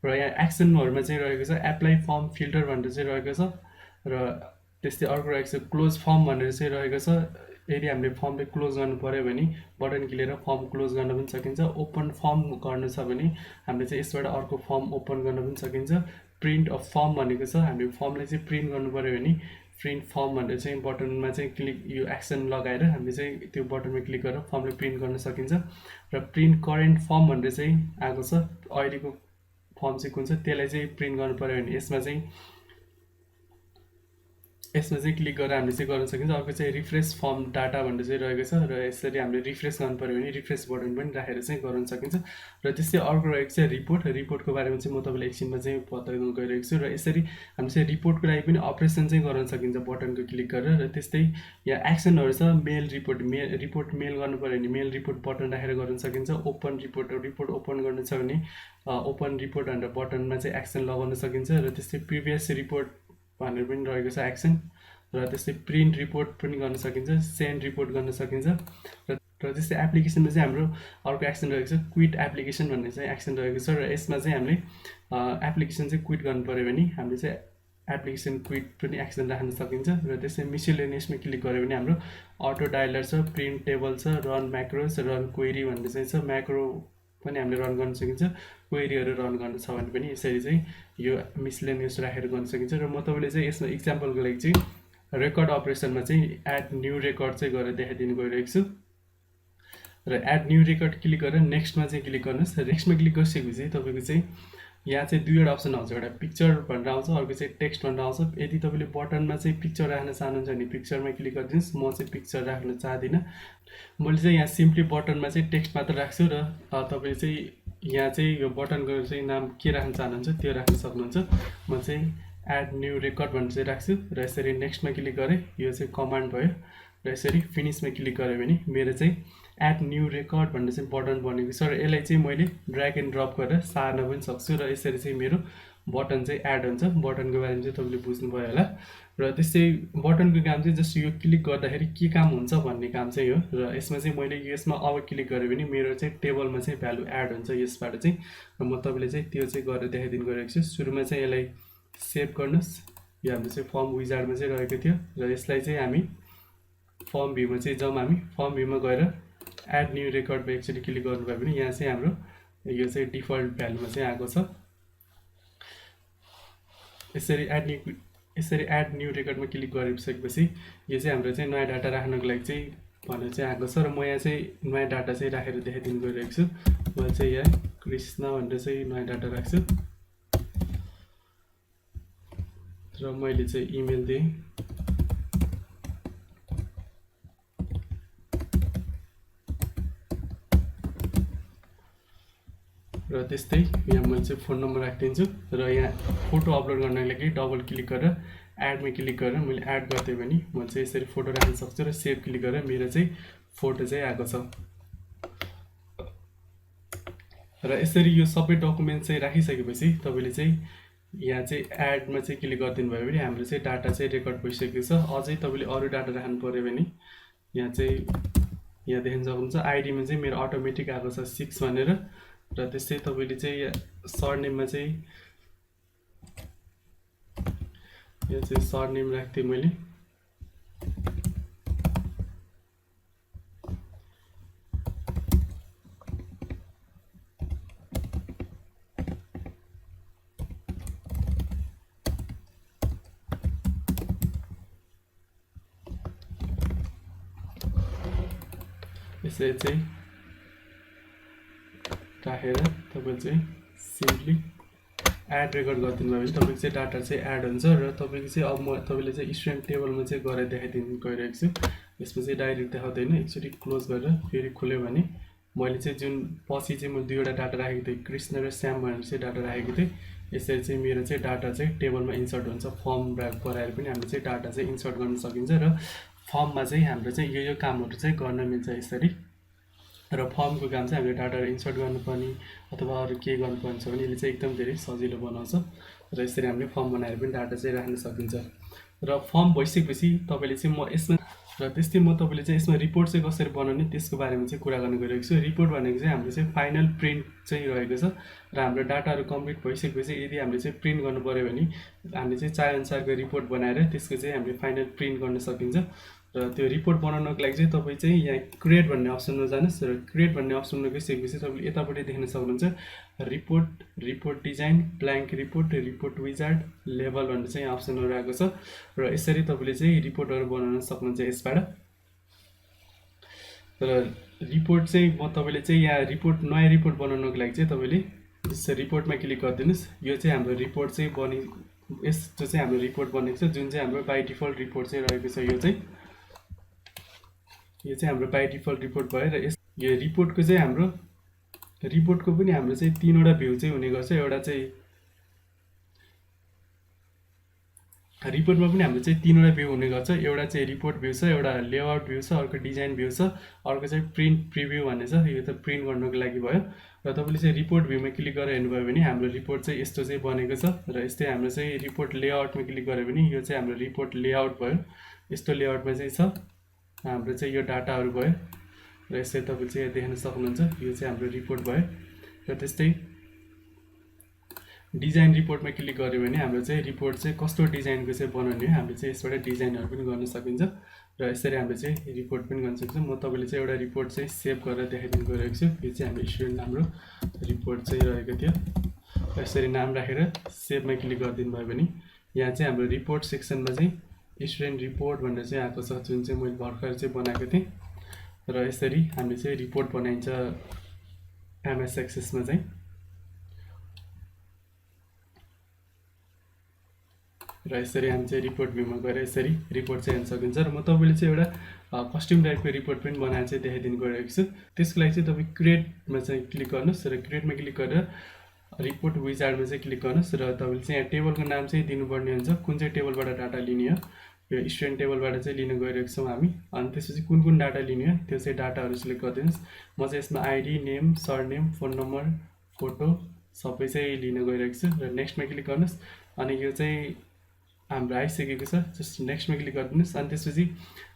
र यहाँ एक्सनहरूमा चाहिँ रहेको छ एप्लाई फर्म फिल्टर भनेर चाहिँ रहेको छ। र त्यस्तै अर्को रहेको छ क्लोज फर्म भनेर चाहिँ रहेको छ। यदि हामीले फर्मलाई क्लोज गर्नु पऱ्यो भने बटन क्लिक गरेर फर्म क्लोज गर्न पनि सकिन्छ। ओपन फर्म गर्नु छ भने हामीले चाहिँ यसबाट अर्को फर्म ओपन गर्न पनि सकिन्छ। प्रिन्ट अफ फर्म भनेको छ, हामीले फर्मलाई चाहिँ प्रिन्ट गर्नु पऱ्यो भने प्रिन्ट फर्म भनेर चाहिँ बटनमा चाहिँ क्लिक यो एक्सन लगाएर हामीले चाहिँ त्यो बटनमा क्लिक गरेर फर्मलाई प्रिन्ट गर्न सकिन्छ। र प्रिन्ट करेन्ट फर्म भनेर चाहिँ आएको छ। अहिलेको फर्म चाहिँ कुन छ त्यसलाई चाहिँ प्रिन्ट गर्नु पऱ्यो भने यसमा चाहिँ क्लिक गरेर हामीले चाहिँ गर्न सकिन्छ। अर्को चाहिँ रिफ्रेस फर्म डाटा भनेर चाहिँ रहेको छ। र यसरी हामीले रिफ्रेस गर्नु पऱ्यो भने रिफ्रेस बटन पनि राखेर चाहिँ गर्न सकिन्छ। र त्यस्तै अर्को रहेको चाहिँ रिपोर्टको बारेमा चाहिँ म तपाईँलाई एकछिनमा चाहिँ बताउन गइरहेको छु। र यसरी हामीले चाहिँ रिपोर्टको लागि पनि अपरेसन चाहिँ गर्न सकिन्छ बटनको क्लिक गरेर। र त्यस्तै यहाँ एक्सनहरू छ मेल रिपोर्ट मेल गर्नु पऱ्यो भने मेल रिपोर्ट बटन राखेर गर्न सकिन्छ। ओपन रिपोर्ट ओपन गर्नु छ भने ओपन रिपोर्ट भनेर बटनमा चाहिँ एक्सन लगाउन सकिन्छ। र त्यस्तै प्रिभियस रिपोर्ट भनेर पनि रहेको छ एक्सन। र त्यस्तै प्रिन्ट रिपोर्ट पनि गर्न सकिन्छ, सेन्ड रिपोर्ट गर्न सकिन्छ। र त्यस्तै एप्लिकेसनमा चाहिँ हाम्रो अर्को एक्सन रहेको छ क्विट एप्लिकेसन भन्ने चाहिँ एक्सन रहेको छ। र यसमा चाहिँ हामीले एप्लिकेसन चाहिँ क्विट गर्नु पऱ्यो भने हामीले चाहिँ एप्लिकेसन क्विट पनि एक्सन राख्न सकिन्छ। र त्यस्तै मिसलेनियसमा क्लिक गऱ्यो भने हाम्रो अटो डायलर छ, प्रिन्ट टेबल छ, रन म्याक्रोस, रन क्वेरी भन्ने चाहिँ छ। म्याक्रो पनि हामीले रन गर्न सकिन्छ। क्वेरीहरू रन गर्नु छ भने पनि यसरी चाहिँ यो मिसलेनियस राखेर गर्न सकिन्छ। र म तपाईँले चाहिँ यसमा इक्जाम्पलको लागि चाहिँ रेकर्ड अपरेसनमा चाहिँ एड न्यू रेकर्ड चाहिँ गरेर देखाइदिनु गइरहेको छु। र एड न्यू रेकर्ड क्लिक गरेर नेक्स्टमा चाहिँ क्लिक गर्नुहोस्। नेक्स्टमा क्लिक गरिसकेपछि तपाईँको चाहिँ यहाँ चाहिँ दुईवटा अप्सन आउँछ, एउटा पिक्चर भनेर आउँछ, अर्को चाहिँ टेक्स्ट भनेर आउँछ। यदि तपाईँले बटनमा चाहिँ पिक्चर राख्न चाहनुहुन्छ भने पिक्चरमा क्लिक गरिदिनुहोस्। म चाहिँ पिक्चर राख्न चाहदिनँ। मैले चाहिँ यहाँ सिम्पली बटनमा चाहिँ टेक्स्ट मात्र राख्छु र तपाईँले चाहिँ यहाँ चाहिँ यो बटनको चाहिँ नाम के राख्न चाहनुहुन्छ त्यो राख्न सक्नुहुन्छ। म चाहिँ एड न्यू रेकर्ड भनेर चाहिँ राख्छु र यसरी नेक्स्टमा क्लिक गरेँ, यो चाहिँ कमान्ड भयो र यसरी फिनिसमा क्लिक गरेँ भने मेरो चाहिँ एड न्यू रेकर्ड भनेर चाहिँ बटन बनेको छ र यसलाई चाहिँ मैले ड्र्याग एन्ड ड्रप गरेर सार्न पनि सक्छु र यसरी चाहिँ मेरो बटन चाहिँ एड हुन्छ। बटनको बारेमा चाहिँ तपाईँले बुझ्नुभयो होला। र त्यस्तै बटनको काम चाहिँ जस्ट यो क्लिक गर्दाखेरि के काम हुन्छ भन्ने काम चाहिँ हो। र यसमा चाहिँ मैले यसमा अब क्लिक गरेँ भने मेरो चाहिँ टेबलमा चाहिँ भ्यालु एड हुन्छ यसबाट चाहिँ। र म तपाईँले चाहिँ त्यो चाहिँ गरेर देखाइदिनु गइरहेको छु। सुरुमा चाहिँ यसलाई सेभ गर्नुहोस्। यो हाम्रो चाहिँ फर्म विजार्डमा चाहिँ रहेको थियो र यसलाई चाहिँ हामी फर्म भ्यूमा चाहिँ जाउँ। हामी फर्म भ्यूमा गएर एड न्यू रेकर्डमा एकचोटि क्लिक गर्नुभयो भने यहाँ चाहिँ हाम्रो यो चाहिँ डिफल्ट भ्यालुमा चाहिँ आएको छ। यसरी एड न्यू रेकर्डमा क्लिक गरिसकेपछि यो चाहिँ हाम्रो चाहिँ नयाँ डाटा राख्नको लागि चाहिँ भनेर चाहिँ आएको छ। र म यहाँ चाहिँ नयाँ डाटा चाहिँ राखेर देखाइदिनु गइरहेको छु। म चाहिँ यहाँ कृष्ण भनेर चाहिँ नयाँ डाटा राख्छु र मैले चाहिँ इमेल दिएँ र त्यस्तै यहाँ मैले चाहिँ फोन नम्बर राखिदिन्छु र यहाँ फोटो अपलोड गर्नको लागि डबल क्लिक गरेर एडमा क्लिक गरेर मैले एड गरिदिएँ भने म चाहिँ यसरी फोटो राख्न सक्छु र सेभ क्लिक गरेर मेरो चाहिँ फोटो चाहिँ आएको छ। र यसरी यो सबै डकुमेन्ट चाहिँ राखिसकेपछि तपाईँले चाहिँ यहाँ चाहिँ एडमा चाहिँ क्लिक गरिदिनु भयो भने हाम्रो चाहिँ डाटा चाहिँ रेकर्ड भइसकेको छ। अझै तपाईँले अरू डाटा राख्नु पऱ्यो भने यहाँ चाहिँ यहाँ देख्न सक्नुहुन्छ आइडीमा चाहिँ मेरो अटोमेटिक आएको छ 6 भनेर। र त्यस्तै तपाईँले चाहिँ सरनेममा चाहिँ यहाँ चाहिँ सरनेम राख्थेँ मैले। यसरी चाहिँ राखेर तपाईँले चाहिँ सिम्पली एड रेकर्ड गरिदिनु भयो भने तपाईँको चाहिँ डाटा चाहिँ एड हुन्छ। र तपाईँको चाहिँ अब म तपाईँले चाहिँ स्टुडेन्ट टेबलमा चाहिँ गरेर देखाइदिनु गइरहेको छु। यसमा चाहिँ डाइरेक्ट देखाउँदैन, एकचोटि क्लोज गरेर फेरि खोल्यो भने मैले चाहिँ जुन पछि चाहिँ म दुईवटा डाटा राखेको थिएँ, कृष्ण र श्याम भनेर चाहिँ डाटा राखेको थिएँ। यसरी चाहिँ मेरो चाहिँ डाटा चाहिँ टेबलमा इन्सर्ट हुन्छ। फर्म बनाएर पनि हामीले चाहिँ डाटा चाहिँ इन्सर्ट गर्न सकिन्छ र फर्ममा चाहिँ हाम्रो चाहिँ यो कामहरू चाहिँ गर्न मिल्छ यसरी। र फर्मको काम चाहिँ हामीले डाटा इन्सर्ट गर्नुपर्ने अथवा अरू केही गर्नुपर्ने छ भने यसले चाहिँ एकदम धेरै सजिलो बनाउँछ। र यसरी हामीले फर्म बनाएर पनि डाटा चाहिँ राख्न सकिन्छ। र फर्म भइसकेपछि तपाईँले चाहिँ म यसमा र त्यस्तै म तपाईँले चाहिँ यसमा रिपोर्ट चाहिँ कसरी बनाउने त्यसको बारेमा चाहिँ कुरा गर्न गइरहेको छु। रिपोर्ट भनेको चाहिँ हाम्रो चाहिँ फाइनल प्रिन्ट चाहिँ रहेको छ र हाम्रो डाटाहरू कम्प्लिट भइसकेपछि यदि हामीले चाहिँ प्रिन्ट गर्नु पऱ्यो भने हामीले चाहिँ चाहेअनुसारको रिपोर्ट बनाएर त्यसको चाहिँ हामीले फाइनल प्रिन्ट गर्न सकिन्छ। र त्यो रिपोर्ट बनाउनको लागि चाहिँ तपाईँ चाहिँ यहाँ क्रिएट भन्ने अप्सनमा जानुहोस् र क्रिएट भन्ने अप्सनमा गइसकेपछि तपाईँले यतापट्टि देख्न सक्नुहुन्छ report design, blank report wizard, level भन्ने चाहिँ अप्सनहरू आएको छ। र यसरी तपाईँले चाहिँ रिपोर्टहरू बनाउन सक्नुहुन्छ यसबाट। र रिपोर्ट चाहिँ म तपाईँले चाहिँ यहाँ नयाँ रिपोर्ट बनाउनको लागि चाहिँ तपाईँले रिपोर्टमा क्लिक गरिदिनुहोस्। यो चाहिँ हाम्रो रिपोर्ट चाहिँ यस्तो चाहिँ हाम्रो रिपोर्ट बनेको छ, जुन चाहिँ हाम्रो बाई डिफल्ट रिपोर्ट चाहिँ रहेको छ। यो चाहिँ हाम्रो बाई डिफल्ट रिपोर्ट भयो। र यो रिपोर्टको चाहिँ हाम्रो पनि हाम्रो चाहिँ 3वटा भ्यू चाहिँ हुने गर्छ। एउटा चाहिँ रिपोर्टमा पनि हाम्रो चाहिँ 3वटा भ्यू हुने गर्छ। एउटा चाहिँ रिपोर्ट भ्यू छ, एउटा लेआउट भ्यू छ, अर्को डिजाइन भ्यू छ, अर्को चाहिँ प्रिन्ट प्रिभ्यू भन्ने छ। यो त प्रिन्ट गर्नको लागि भयो। र तपाईँले चाहिँ रिपोर्ट भ्यूमा क्लिक गरेर हेर्नुभयो भने हाम्रो रिपोर्ट चाहिँ यस्तो चाहिँ बनेको छ। र यस्तै हाम्रो चाहिँ रिपोर्ट लेआउटमा क्लिक गऱ्यो भने यो चाहिँ हाम्रो रिपोर्ट लेआउट भयो। यस्तो लेआउटमा चाहिँ छ हाम्रो चाहिँ यो डाटाहरू भयो। र यसरी तपाईँ चाहिँ देख्न सक्नुहुन्छ यो चाहिँ हाम्रो रिपोर्ट भयो। र त्यस्तै डिजाइन रिपोर्टमा क्लिक गऱ्यो भने हाम्रो चाहिँ रिपोर्ट चाहिँ कस्तो डिजाइनको चाहिँ बनाउने हो, हामीले चाहिँ यसबाट डिजाइनहरू पनि गर्न सकिन्छ। र यसरी हामीले चाहिँ रिपोर्ट पनि गर्न सक्छौँ। म तपाईँले चाहिँ एउटा रिपोर्ट चाहिँ सेभ गरेर देखाइदिनु गइरहेको छु। यो चाहिँ हाम्रो स्टुडेन्ट हाम्रो रिपोर्ट चाहिँ रहेको थियो। र यसरी नाम राखेर सेभमा क्लिक गरिदिनु भयो भने यहाँ चाहिँ हाम्रो रिपोर्ट सेक्सनमा चाहिँ स्टुडेन्ट रिपोर्ट भनेर चाहिँ आएको छ, जुन चाहिँ मैले भर्खर चाहिँ बनाएको थिएँ। र यसरी हामीले चाहिँ रिपोर्ट बनाइन्छ एमएस एक्सेसमा चाहिँ। र यसरी हामी चाहिँ रिपोर्ट भ्यूमा गएर यसरी रिपोर्ट चाहिँ हेर्न सकिन्छ। र म तपाईँले चाहिँ एउटा कस्ट्युम टाइपको रिपोर्ट पनि बनाएर चाहिँ देखाइदिनु गइरहेको छु। त्यसको लागि चाहिँ तपाईँ क्रिएटमा चाहिँ क्लिक गर्नुहोस् र क्रिएटमा क्लिक गरेर रिपोर्ट विजार्डमा चाहिँ क्लिक गर्नुहोस् र तपाईँले चाहिँ यहाँ टेबलको नाम चाहिँ दिनुपर्ने हुन्छ, कुन चाहिँ टेबलबाट डाटा लिने हो। यो स्टुडेन्ट टेबलबाट चाहिँ लिन गइरहेको छौँ हामी। अनि त्यसपछि कुन कुन डाटा लिने हो त्यो चाहिँ डाटाहरू सिलेक्ट गरिदिनुहोस्। म चाहिँ यसमा ID, name, surname, phone number, photo सबै चाहिँ लिन गइरहेको छु र नेक्स्टमा क्लिक गर्नुहोस्। अनि यो चाहिँ हाम्रो आइसकेको छ, जस्ट नेक्स्टमा क्लिक गरिदिनुहोस्। अनि त्यसपछि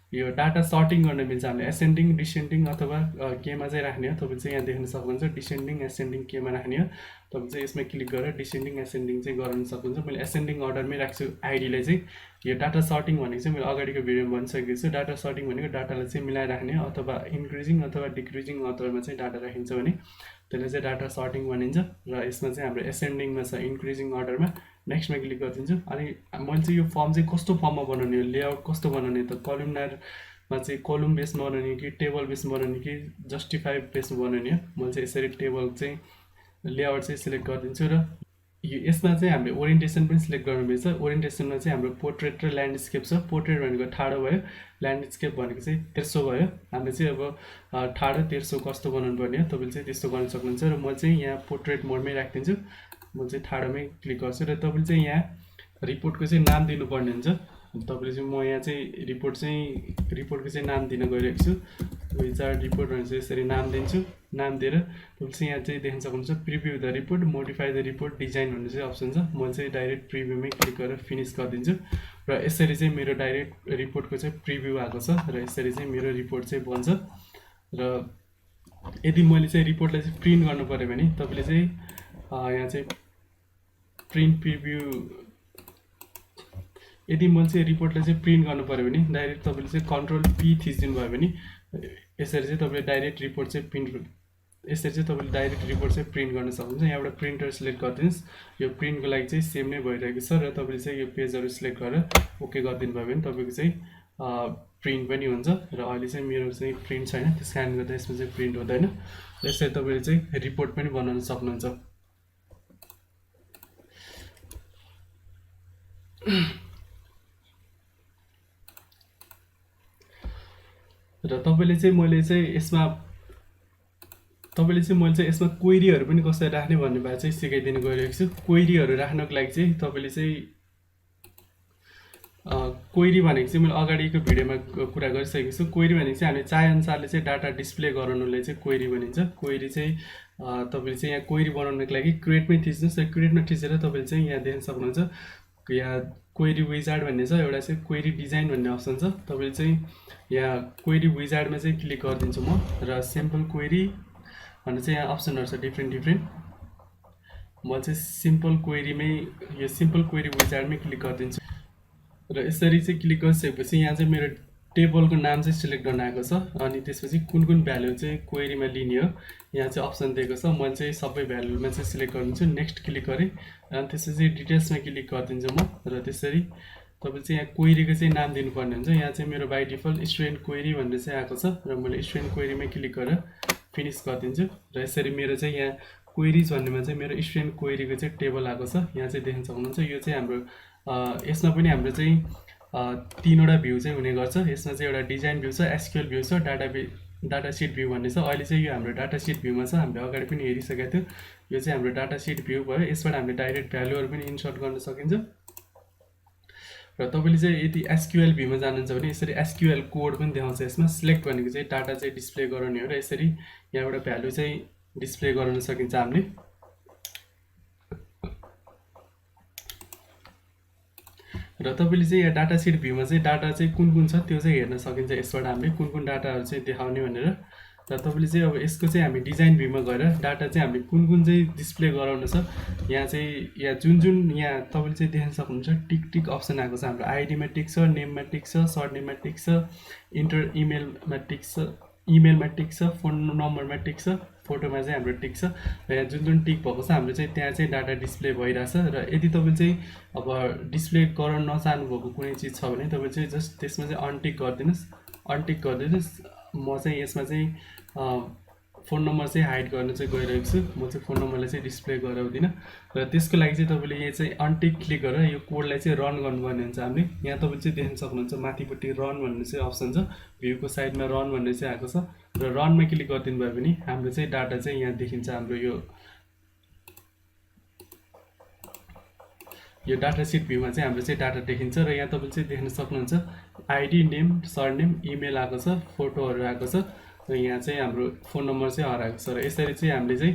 यो डाटा सर्टिङ गर्न मिल्छ, हामीले एसेन्डिङ, डिसेन्डिङ अथवा केमा चाहिँ राख्ने हो। तपाईँ चाहिँ यहाँ देख्न सक्नुहुन्छ डिसेन्डिङ, एसेन्डिङ केमा राख्ने हो। तपाईँ चाहिँ यसमा क्लिक गरेर डिसेन्डिङ, एसेन्डिङ चाहिँ गराउन सक्नुहुन्छ। मैले एसेन्डिङ अर्डरमै राख्छु आइडीलाई चाहिँ। यो डाटा सर्टिङ भनेको चाहिँ मैले अगाडिको भिडियोमा भनिसकेको छु। डाटा सर्टिङ भनेको डाटालाई चाहिँ मिलाएर राख्ने हो, अथवा इन्क्रिजिङ अथवा डिक्रिजिङ अर्डरमा चाहिँ डाटा राखिन्छ भने त्यसलाई चाहिँ डाटा सर्टिङ भनिन्छ। र यसमा चाहिँ हाम्रो एसेन्डिङमा छ, इन्क्रिजिङ अर्डरमा। नेक्स्टमा क्लिक गरिदिन्छु। अनि मैले चाहिँ यो फर्म चाहिँ कस्तो फर्ममा बनाउने हो, लेआउट कस्तो बनाउने, त कलुमनारमा चाहिँ कलुम बेसमा बनाउने कि टेबल बेसमा बनाउने कि जस्टिफाई बेसमा बनाउने हो। मैले चाहिँ यसरी टेबल चाहिँ लेआउट चाहिँ सिलेक्ट गरिदिन्छु। र यसमा चाहिँ हामीले ओरिएन्टेसन पनि सिलेक्ट गर्नु मिल्छ। ओरिएन्टेसनमा चाहिँ हाम्रो पोर्ट्रेट र ल्यान्डस्केप छ। पोर्ट्रेट भनेको ठाडो भयो, ल्यान्डस्केप भनेको चाहिँ तेर्सो भयो। हामीले चाहिँ अब ठाडो तेर्सो कस्तो बनाउनु पर्ने हो तपाईँले चाहिँ त्यस्तो गर्न सक्नुहुन्छ। र म चाहिँ यहाँ पोर्ट्रेट मोडमै राखिदिन्छु। म चाहिँ ठाडोमै क्लिक गर्छु र तपाईँले चाहिँ यहाँ रिपोर्टको चाहिँ नाम दिनुपर्ने हुन्छ। तपाईँले चाहिँ म यहाँ चाहिँ रिपोर्टको चाहिँ नाम दिन गइरहेको छु। विजार्ड रिपोर्ट भनेर चाहिँ यसरी नाम दिन्छु। नाम दिएर तपाईँले चाहिँ यहाँ चाहिँ देख्न सक्नुहुन्छ preview the report, modify the report, design भन्ने चाहिँ अप्सन छ। म चाहिँ डाइरेक्ट प्रिभ्यूमै क्लिक गरेर फिनिस गरिदिन्छु। र यसरी चाहिँ मेरो डाइरेक्ट रिपोर्टको चाहिँ प्रिभ्यू आएको छ र यसरी चाहिँ मेरो रिपोर्ट चाहिँ बन्छ। र यदि मैले चाहिँ रिपोर्टलाई चाहिँ प्रिन्ट गर्नु पऱ्यो भने तपाईँले चाहिँ यहाँ चाहिँ प्रिन्ट प्रिभ्यू, यदि मैले चाहिँ रिपोर्टलाई चाहिँ प्रिन्ट गर्नु पऱ्यो भने डाइरेक्ट तपाईँले चाहिँ कन्ट्रोल पी थिचिदिनु भयो भने यसरी चाहिँ तपाईँले डाइरेक्ट रिपोर्ट चाहिँ प्रिन्ट गर्न सक्नुहुन्छ। यहाँबाट प्रिन्टर सिलेक्ट गरिदिनुहोस्। यो प्रिन्टको लागि चाहिँ सेम नै भइरहेको छ र तपाईँले चाहिँ यो पेजहरू सिलेक्ट गरेर ओके गरिदिनु भयो भने तपाईँको चाहिँ प्रिन्ट पनि हुन्छ। र अहिले चाहिँ मेरो चाहिँ प्रिन्ट छैन, त्यस कारणले गर्दा यसमा चाहिँ प्रिन्ट हुँदैन। यसरी तपाईँले चाहिँ रिपोर्ट पनि बनाउन सक्नुहुन्छ। र मैले चाहिँ यसमा क्वेरीहरू पनि कसरी राख्ने भन्ने भए चाहिँ सिकाइदिनु गइरहेको छु। क्वेरीहरू राख्नको लागि चाहिँ तपाईँले चाहिँ क्वेरी भनेको चाहिँ मैले अगाडिको भिडियोमा कुरा गरिसकेको छु। क्वेरी भनेको चाहिँ हामीले चाहे अनुसारले चाहिँ डाटा डिस्प्ले गराउनुलाई चाहिँ क्वेरी भनिन्छ। क्वेरी चाहिँ तपाईँले चाहिँ यहाँ क्वेरी बनाउनको लागि क्रिएटमै थिच्नुहोस् र क्रिएटमा थिचेर तपाईँले चाहिँ यहाँ देख्न सक्नुहुन्छ यहाँ क्वेरी विजार्ड भन्ने छ, एउटा चाहिँ क्वेरी डिजाइन भन्ने अप्सन छ। तपाईँले चाहिँ यहाँ क्वेरी विजार्डमा चाहिँ क्लिक गरिदिन्छु म र सिम्पल क्वेरी भन्ने चाहिँ यहाँ अप्सनहरू छ डिफ्रेन्ट। म चाहिँ सिम्पल क्वेरीमै यो सिम्पल क्वेरी विजार्डमै क्लिक गरिदिन्छु र यसरी चाहिँ क्लिक गरिसकेपछि यहाँ चाहिँ मेरो टेबलको नाम चाहिँ सिलेक्ट गर्न आएको छ। अनि त्यसपछि कुन कुन भ्यालु चाहिँ क्वेरीमा लिने हो यहाँ चाहिँ अप्सन दिएको छ। म चाहिँ सबै भ्यालुमा चाहिँ सिलेक्ट गरिदिन्छु, नेक्स्ट क्लिक गरेँ। अनि त्यसपछि डिटेल्समा क्लिक गरिदिन्छु म र त्यसरी तपाईँ चाहिँ यहाँ क्वेरीको चाहिँ नाम दिनुपर्ने हुन्छ। यहाँ चाहिँ मेरो बाई डिफल्ट स्टुडेन्ट क्वेरी भनेर चाहिँ आएको छ र मैले स्टुडेन्ट क्वेरीमै क्लिक गरेर फिनिस गरिदिन्छु। र यसरी मेरो चाहिँ यहाँ क्वेरीज भन्नेमा चाहिँ मेरो स्टुडेन्ट क्वेरीको चाहिँ टेबल आएको छ। यहाँ चाहिँ देख्न सक्नुहुन्छ यो चाहिँ हाम्रो यसमा पनि हाम्रो चाहिँ तीनवटा भ्यू चाहिँ हुने गर्छ। यसमा चाहिँ एउटा डिजाइन भ्यू छ, एसक्युएल भ्यू छ, डाटा सिट भ्यू भन्ने छ। अहिले चाहिँ यो हाम्रो डाटा सिट भ्यूमा छ, हामीले अगाडि पनि हेरिसकेको थियो। यो चाहिँ हाम्रो डाटा सिट भ्यू भयो। यसबाट हामीले डाइरेक्ट भ्यालुहरू पनि इन्सर्ट गर्न सकिन्छ। र तपाईँले चाहिँ यदि एसक्युएल भ्यूमा जानुहुन्छ भने यसरी एसक्युएल कोड पनि देखाउँछ। यसमा सिलेक्ट भनेको चाहिँ डाटा चाहिँ डिस्प्ले गराउने हो र यसरी यहाँबाट भ्यालु चाहिँ डिस्प्ले गराउन सकिन्छ हामीले। र तपाईँले चाहिँ यहाँ डाटा सिट भ्यूमा चाहिँ डाटा चाहिँ कुन छ त्यो चाहिँ हेर्न सकिन्छ। यसबाट हामीले कुन डाटाहरू चाहिँ देखाउने भनेर। र तपाईँले चाहिँ अब यसको चाहिँ हामी डिजाइन भ्यूमा गएर डाटा चाहिँ हामीले कुन चाहिँ डिस्प्ले गराउनु छ यहाँ चाहिँ यहाँ जुन यहाँ तपाईँले चाहिँ देख्न सक्नुहुन्छ टिक अप्सन आएको छ। हाम्रो आइडीमा टिक छ, नेममा टिक छ, सरनेममा टिक छ, इमेलमा टिक छ, फोन नम्बरमा टिक छ, फोटोमा चाहिँ हाम्रो टिक छ। र यहाँ जुन टिक भएको छ हाम्रो चाहिँ त्यहाँ चाहिँ डाटा डिस्प्ले भइरहेछ। र यदि तपाईँ चाहिँ अब डिस्प्ले गराउन नचाहनु भएको कुनै चिज छ भने तपाईँ चाहिँ जस्ट त्यसमा चाहिँ अनटिक गरिदिनुहोस्। म चाहिँ यसमा चाहिँ फोन नम्बर चाहिँ हाइड गर्न चाहिँ गइरहेको छु। म चाहिँ फोन नम्बरलाई चाहिँ डिस्प्ले गराउँदिनँ र त्यसको लागि चाहिँ तपाईँले यहाँ चाहिँ अन्टिक क्लिक गरेर यो कोडलाई चाहिँ रन गर्नुपर्ने हुन्छ। हामीले यहाँ तपाईँले चाहिँ देख्न सक्नुहुन्छ माथिपट्टि रन भन्ने चाहिँ अप्सन छ, भ्यूको साइडमा रन भन्ने चाहिँ आएको छ र रनमा क्लिक गरिदिनु भयो भने हाम्रो चाहिँ डाटा चाहिँ यहाँ देखिन्छ। हाम्रो यो डाटा सिट भ्यूमा चाहिँ हाम्रो चाहिँ डाटा देखिन्छ र यहाँ तपाईँले चाहिँ देख्न सक्नुहुन्छ आइडी, नेम, सरनेम, इमेल आएको छ, फोटोहरू आएको छ र यहाँ चाहिँ हाम्रो फोन नम्बर चाहिँ हराएको छ। र यसरी चाहिँ हामीले चाहिँ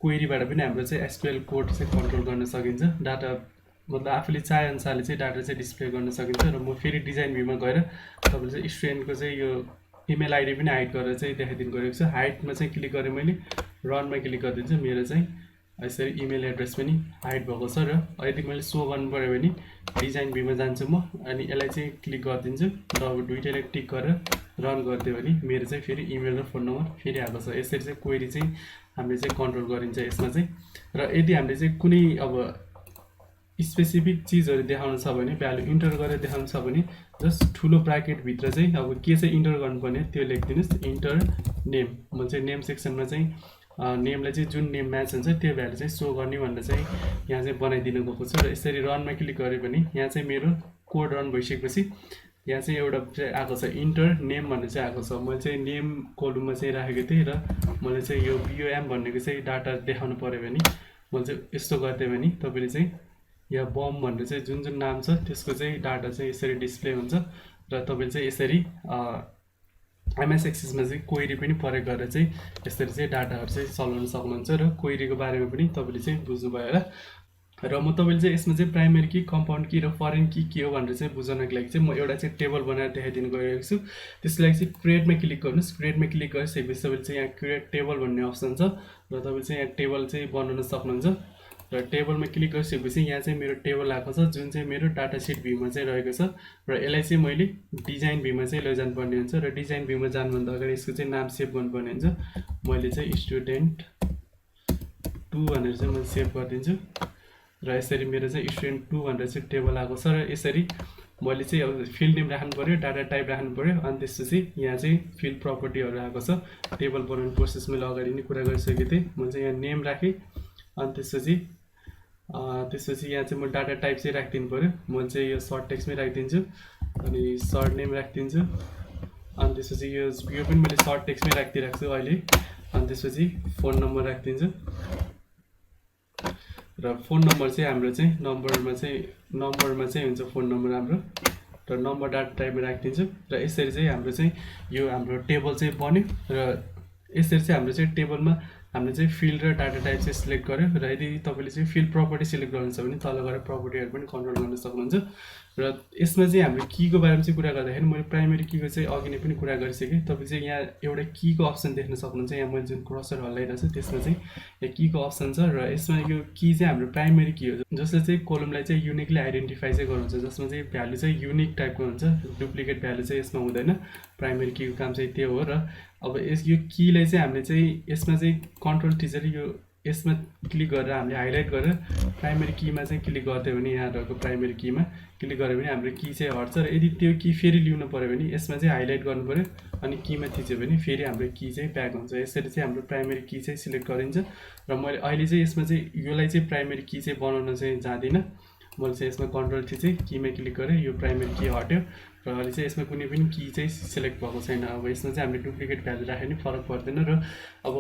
क्वेरीबाट पनि हाम्रो चाहिँ एसक्यूएल कोड चाहिँ कन्ट्रोल गर्न सकिन्छ। डाटा मतलब आफूले चाहे अनुसारले चाहिँ डाटा चाहिँ डिस्प्ले गर्न सकिन्छ। र म फेरि डिजाइन भ्यूमा गएर तपाईँले चाहिँ स्टुडेन्टको चाहिँ यो इमेल आइडी पनि हाइड गरेर चाहिँ देखाइदिनु गएको छु। हाइडमा चाहिँ क्लिक गरेँ मैले, रनमा क्लिक गरिदिन्छु, मेरो चाहिँ यसरी इमेल एड्रेस पनि हाइड भएको छ। र यदि मैले सो गर्नु पऱ्यो भने डिजाइन भ्यूमा जान्छु म अनि यसलाई चाहिँ क्लिक गरिदिन्छु र अब दुईटैलाई टिक गरेर रन गरिदियो भने मेरो चाहिँ फेरि इमेल र फोन नम्बर फेरि आएको छ। यसरी चाहिँ क्वेरी चाहिँ हामीले चाहिँ कन्ट्रोल गरिन्छ यसमा चाहिँ। र यदि हामीले चाहिँ कुनै अब स्पेसिफिक चिजहरू देखाउनु छ भने, भ्यालु इन्टर गरेर देखाउनु छ भने जस्ट ठुलो ब्राकेटभित्र चाहिँ अब के चाहिँ इन्टर गर्नुपर्ने त्यो लेखिदिनुहोस्, इन्टर नेम। म चाहिँ नेम सेक्सनमा चाहिँ नेमलाई चाहिँ जुन नेम म्याच हुन्छ त्यो भ्यालु चाहिँ सो गर्ने भनेर चाहिँ यहाँ चाहिँ बनाइदिनु गएको छ। र यसरी रनमा क्लिक गऱ्यो भने यहाँ चाहिँ मेरो कोड रन भइसकेपछि यहाँ चाहिँ एउटा चाहिँ आएको छ इन्टर नेम भन्ने चाहिँ आएको छ। मैले चाहिँ नेम कोलममा चाहिँ राखेको थिएँ र मैले चाहिँ यो बिओएम भन्नेको चाहिँ डाटा देखाउनु पऱ्यो भने मैले चाहिँ यस्तो गरिदिएँ भने तपाईँले चाहिँ यहाँ बम भन्ने चाहिँ जुन जुन नाम छ त्यसको चाहिँ डाटा चाहिँ यसरी डिस्प्ले हुन्छ र तपाईँले चाहिँ यसरी एमएस एक्सेसमा चाहिँ क्वेरी पनि प्रयोग गरेर चाहिँ यसरी चाहिँ डाटाहरू चाहिँ चलाउन सक्नुहुन्छ। र क्वेरीको बारेमा पनि तपाईँले चाहिँ बुझ्नुभयो होला। र म तपाईँले चाहिँ यसमा चाहिँ प्राइमेरी की, कम्पाउन्ड की र फरेन की के हो भनेर चाहिँ बुझ्नको लागि चाहिँ म एउटा चाहिँ टेबल बनाएर देखाइदिनु गइरहेको छु। त्यसको लागि चाहिँ क्रिएटमा क्लिक गर्नुहोस्। क्रिएटमा क्लिक गरिसकेपछि तपाईँले चाहिँ यहाँ क्रिएट टेबल भन्ने अप्सन छ र तपाईँले चाहिँ यहाँ टेबल चाहिँ बनाउन सक्नुहुन्छ। र टेबलमा क्लिक गरिसकेपछि यहाँ चाहिँ मेरो टेबल आएको छ जुन चाहिँ मेरो डाटा सिट भ्यूमा चाहिँ रहेको छ। र यसलाई चाहिँ मैले डिजाइन भ्यूमा चाहिँ लैजानुपर्ने हुन्छ। र डिजाइन भ्यूमा जानुभन्दा अगाडि यसको चाहिँ नाम सेभ गर्नुपर्ने हुन्छ। मैले चाहिँ स्टुडेन्ट 2 भनेर चाहिँ मैले सेभ गरिदिन्छु र यसरी मेरो चाहिँ स्टुडेन्ट 2 भनेर चाहिँ टेबल आएको छ। र यसरी मैले चाहिँ अब फिल्ड नेम राख्नु पऱ्यो, डाटा टाइप राख्नु पऱ्यो, अनि त्यसपछि यहाँ चाहिँ फिल्ड प्रपर्टीहरू आएको छ। टेबल बनाउने प्रोसेस मैले अगाडि नै कुरा गरिसकेको थिएँ। मैले चाहिँ यहाँ नेम राखेँ, अनि त्यसपछि यहाँ चाहिँ म डाटा टाइप चाहिँ राखिदिनु पऱ्यो। म चाहिँ यो सर्ट टेक्स्टमै राखिदिन्छु अनि सर्ट नेम राखिदिन्छु। अनि त्यसपछि यो पनि मैले सर्ट टेक्स्टमै राखिदिइरहेको छु अहिले। अनि त्यसपछि फोन नम्बर राखिदिन्छु र फोन नम्बर चाहिँ हाम्रो चाहिँ नम्बरमा चाहिँ हुन्छ फोन नम्बर हाम्रो। र नम्बर डाटा टाइपमा राखिदिन्छु र यसरी चाहिँ हाम्रो चाहिँ यो हाम्रो टेबल चाहिँ बन्यो। र यसरी चाहिँ हाम्रो चाहिँ टेबलमा हामीले चाहिँ फिल्ड र डाटा टाइप चाहिँ सिलेक्ट गर्यो। र यदि तपाईँले चाहिँ फिल्ड प्रपर्टी सिलेक्ट गर्नुहुन्छ भने तल गएर प्रपर्टीहरू पनि कन्ट्रोल गर्न सक्नुहुन्छ। र यसमा चाहिँ हाम्रो कीको बारेमा चाहिँ कुरा गर्दाखेरि मैले प्राइमेरी कीको चाहिँ अघि नै पनि कुरा गरिसकेँ। तपाईँ चाहिँ यहाँ एउटा कीको अप्सन देख्न सक्नुहुन्छ। यहाँ मैले जुन क्रसर हल्लाइरहेको छु त्यसमा चाहिँ यहाँ कीको अप्सन छ र यसमा यो की चाहिँ हाम्रो प्राइमेरी की हो जसले चाहिँ कोलमलाई चाहिँ युनिकली आइडेन्टिफाई चाहिँ गराउँछ, जसमा चाहिँ भ्यालु चाहिँ युनिक टाइपको हुन्छ, डुप्लिकेट भ्यालु चाहिँ यसमा हुँदैन। प्राइमेरी कीको काम चाहिँ त्यो हो। र अब यो कीलाई चाहिँ हामीले चाहिँ यसमा चाहिँ कन्ट्रोल थिचेर यो यसमा क्लिक गरेर हामीले हाइलाइट गरेर प्राइमेरी कीमा चाहिँ क्लिक गरिदियो भने यहाँ रहेको प्राइमेरी कीमा क्लिक गऱ्यो भने हाम्रो की चाहिँ हट्छ। र यदि त्यो की फेरि ल्याउनु पऱ्यो भने यसमा चाहिँ हाइलाइट गर्नु पऱ्यो अनि कीमा थिच्यो भने फेरि हाम्रो की चाहिँ ब्याक हुन्छ। यसरी चाहिँ हाम्रो प्राइमेरी की चाहिँ सिलेक्ट गरिन्छ। र मैले अहिले चाहिँ यसमा चाहिँ योलाई चाहिँ प्राइमेरी की चाहिँ बनाउन चाहिँ जाँदिनँ। मैले चाहिँ यसमा कन्ट्रोल थिचेँ, कीमा क्लिक गरेँ, यो प्राइमेरी की हट्यो र अहिले चाहिँ यसमा कुनै पनि की चाहिँ सिलेक्ट भएको छैन। अब यसमा चाहिँ हामीले डुप्लिकेट भ्यालु राखे पनि फरक पर्दैन। र अब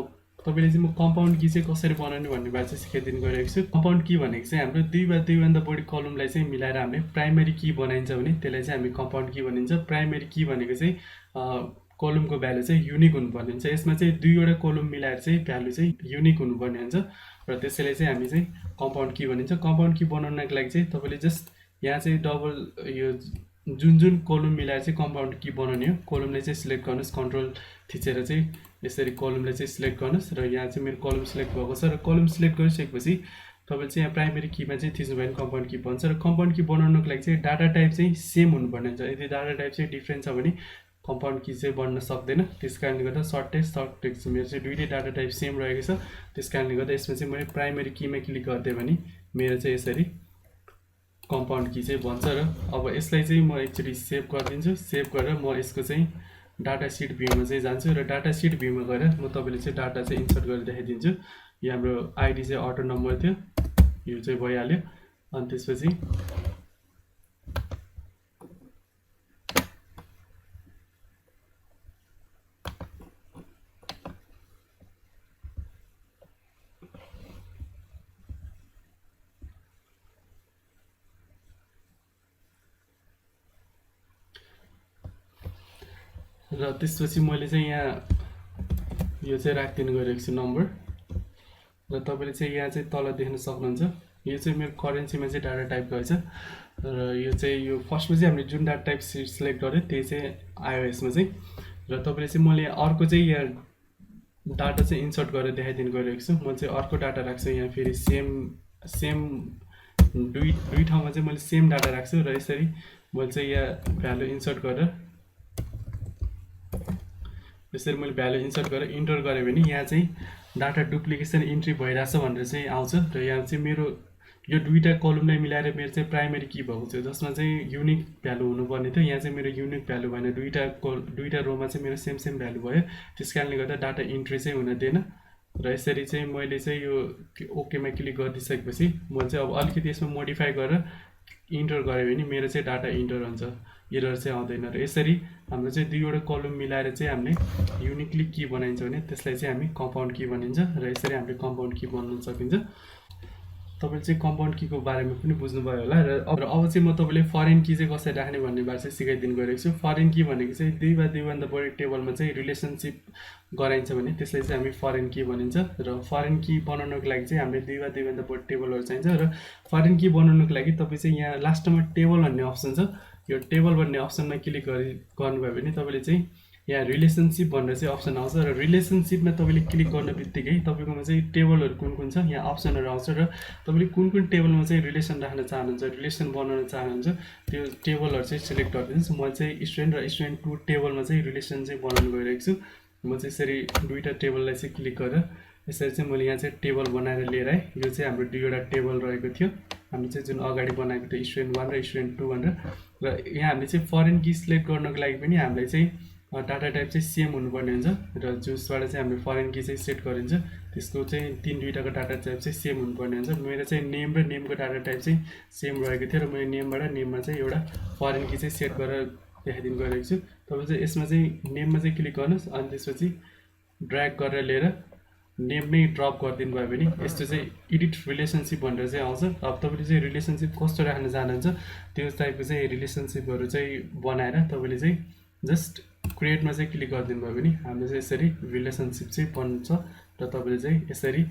तपाईँले चाहिँ म कम्पाउन्ड की चाहिँ कसरी बनाउने भन्ने बारे चाहिँ सिकाइदिनु गइरहेको छु। कम्पाउन्ड की भनेको चाहिँ हाम्रो दुईभन्दा बढी कलमलाई चाहिँ मिलाएर हामीले प्राइमेरी की बनाइन्छ भने त्यसलाई चाहिँ हामी कम्पाउन्ड की भनिन्छ। प्राइमेरी की भनेको चाहिँ कलमको भ्यालु चाहिँ युनिक हुनुपर्ने हुन्छ। यसमा चाहिँ दुईवटा कलम मिलाएर चाहिँ भ्यालु चाहिँ युनिक हुनुपर्ने हुन्छ र त्यसैले चाहिँ हामी चाहिँ कम्पाउन्ड की भनिन्छ। कम्पाउन्ड की बनाउनको लागि चाहिँ तपाईँले जस्ट यहाँ चाहिँ डबल यो जुन कलम मिलाएर चाहिँ कम्पाउन्ड की बनाउने हो। कलमलाई चाहिँ सिलेक्ट गर्नुहोस्, कन्ट्रोल थिचेर चाहिँ यसरी कलमलाई चाहिँ सिलेक्ट गर्नुहोस् र यहाँ चाहिँ मेरो कलम सिलेक्ट भएको छ। र कलम सिलेक्ट गरिसकेपछि तपाईँले चाहिँ यहाँ प्राइमेरी कीमा चाहिँ थिच्नु भयो भने कम्पाउन्ड की बन्छ। र कम्पाउन्ड की बनाउनको लागि चाहिँ डाटा टाइप चाहिँ सेम हुनुपर्ने हुन्छ। यदि डाटा टाइप चाहिँ डिफ्रेन्ट छ भने कम्पाउन्ड की चाहिँ बन्न सक्दैन। त्यस कारणले गर्दा सर्ट टेक्स्ट मेरो चाहिँ दुईटै डाटा टाइप सेम रहेको छ। त्यस कारणले गर्दा यसमा चाहिँ मैले प्राइमेरी कीमा क्लिक गरिदिएँ भने मेरो चाहिँ यसरी कम्पाउन्ड की चाहिँ बन्छ। र अब यसलाई चाहिँ म एकचोटि सेभ गरिदिन्छु। सेभ गरेर म यसको चाहिँ डाटा सिट भ्यूमा चाहिँ जान्छु र डाटा सिट भ्यूमा गएर म तपाईँले चाहिँ डाटा चाहिँ इन्सर्ट गरेर देखाइदिन्छु। यो हाम्रो आइडी चाहिँ अटो नम्बर थियो, यो चाहिँ भइहाल्यो। अनि त्यसपछि र त्यसपछि मैले चाहिँ यहाँ यो चाहिँ राखिदिनु गइरहेको छु नम्बर। र तपाईँले चाहिँ यहाँ चाहिँ तल देख्न सक्नुहुन्छ, यो चाहिँ मेरो करेन्सीमा चाहिँ डाटा टाइप गरेछ। र यो चाहिँ यो फर्स्टमा चाहिँ हामीले जुन डाटा टाइप सिलेक्ट गर्यो त्यही चाहिँ आयो यसमा चाहिँ। र तपाईँले चाहिँ मैले अर्को चाहिँ यहाँ डाटा चाहिँ इन्सर्ट गरेर देखाइदिनु गइरहेको छु। म चाहिँ अर्को डाटा राख्छु यहाँ, फेरि सेम दुई ठाउँमा चाहिँ मैले सेम डाटा राख्छु। र यसरी मैले चाहिँ यहाँ भ्यालु इन्सर्ट गरेर यसरी मैले भ्यालु इन्सर्ट गरेर इन्टर गरेँ भने यहाँ चाहिँ डाटा डुप्लिकेसन इन्ट्री भइरहेछ भनेर चाहिँ आउँछ। र यहाँ चाहिँ मेरो यो दुईवटा कलमलाई मिलाएर मेरो चाहिँ प्राइमेरी की भएको छ, जसमा चाहिँ युनिक भ्यालु हुनुपर्ने थियो। यहाँ चाहिँ मेरो युनिक भ्यालु भएन, दुईवटा रोमा चाहिँ मेरो सेम भ्यालु भयो। त्यस कारणले गर्दा डाटा इन्ट्री चाहिँ हुन दिएन। र यसरी चाहिँ मैले चाहिँ यो ओकेमा क्लिक गरिदिइसकेपछि म चाहिँ अब अलिकति यसमा मोडिफाई गरेर इन्टर गरेँ भने मेरो चाहिँ डाटा इन्टर हुन्छ, एरर चाहिँ आउँदैन। र यसरी हाम्रो चाहिँ दुईवटा कलम मिलाएर चाहिँ हामीले युनिकली की बनाइन्छ भने त्यसलाई चाहिँ हामी कम्पाउन्ड की भनिन्छ। र यसरी हामीले कम्पाउन्ड की बनाउन सकिन्छ। तपाईँले चाहिँ कम्पाउन्ड कीको बारेमा पनि बुझ्नुभयो होला। र अब चाहिँ म तपाईँले फरेन की चाहिँ कसरी राख्ने भन्ने बारे चाहिँ सिकाइदिनु गइरहेको छु। फरेन की भनेको चाहिँ दुई वा दुईभन्दा बढी टेबलमा चाहिँ रिलेसनसिप गराइन्छ भने त्यसलाई चाहिँ हामी फरेन की भनिन्छ। र फरेन की बनाउनको लागि चाहिँ हामीले दुई वा दुईभन्दा बढी टेबलहरू चाहिन्छ। र फरेन की बनाउनको लागि तपाईँ चाहिँ यहाँ लास्टमा टेबल भन्ने अप्सन छ, यो टेबल भन्ने अप्सनमा क्लिक गर्नुभयो भने तपाईँले चाहिँ यहाँ रिलेसनसिप भनेर चाहिँ अप्सन आउँछ। र रिलेसनसिपमा तपाईँले क्लिक गर्ने बित्तिकै तपाईँकोमा चाहिँ टेबलहरू कुन छ यहाँ अप्सनहरू आउँछ। र तपाईँले कुन टेबलमा चाहिँ रिलेसन राख्न चाहनुहुन्छ, रिलेसन बनाउन चाहनुहुन्छ त्यो टेबलहरू चाहिँ सिलेक्ट गरिदिनुहोस्। म चाहिँ स्टुडेन्ट र स्टुडेन्ट 2 टेबलमा चाहिँ रिलेसन चाहिँ बनाउन गइरहेको छु। म चाहिँ यसरी दुईवटा टेबललाई चाहिँ क्लिक गरेर यसरी चाहिँ मैले यहाँ चाहिँ टेबल बनाएर लिएर आएँ। यो चाहिँ हाम्रो दुईवटा टेबल रहेको थियो, हामी चाहिँ जुन अगाडि बनाएको थियो स्टुडेन्ट 1 र स्टुडेन्ट 2 भनेर। र यहाँ हामीले चाहिँ फरेन की सिलेक्ट गर्नको लागि पनि हामीलाई चाहिँ डाटा टाइप चाहिँ सेम हुनुपर्ने हुन्छ। र जसबाट चाहिँ हामीले फरेन की चाहिँ सेट गरिन्छ त्यसको चाहिँ दुईवटाको डाटा टाइप चाहिँ सेम हुनुपर्ने हुन्छ। मेरो चाहिँ नेम र नेमको डाटा टाइप चाहिँ सेम रहेको थियो र मैले नेमबाट नेममा चाहिँ एउटा फरेन की चाहिँ सेट गरेर देखाइदिनु गइरहेको छु। तपाईँ चाहिँ यसमा चाहिँ नेममा चाहिँ क्लिक गर्नुहोस्, अनि त्यसपछि ड्र्याग गरेर लिएर नेम नै ड्रप गरिदिनु भयो भने यस्तो चाहिँ एडिट रिलेसनसिप भनेर चाहिँ आउँछ। अब तपाईँले चाहिँ रिलेसनसिप कस्तो राख्न चाहनुहुन्छ त्यो टाइपको चाहिँ रिलेसनसिपहरू चाहिँ बनाएर तपाईँले चाहिँ जस्ट क्रिएटमा चाहिँ क्लिक गरिदिनु भयो भने हाम्रो चाहिँ यसरी रिलेसनसिप चाहिँ बन्छ। र तपाईँले चाहिँ यसरी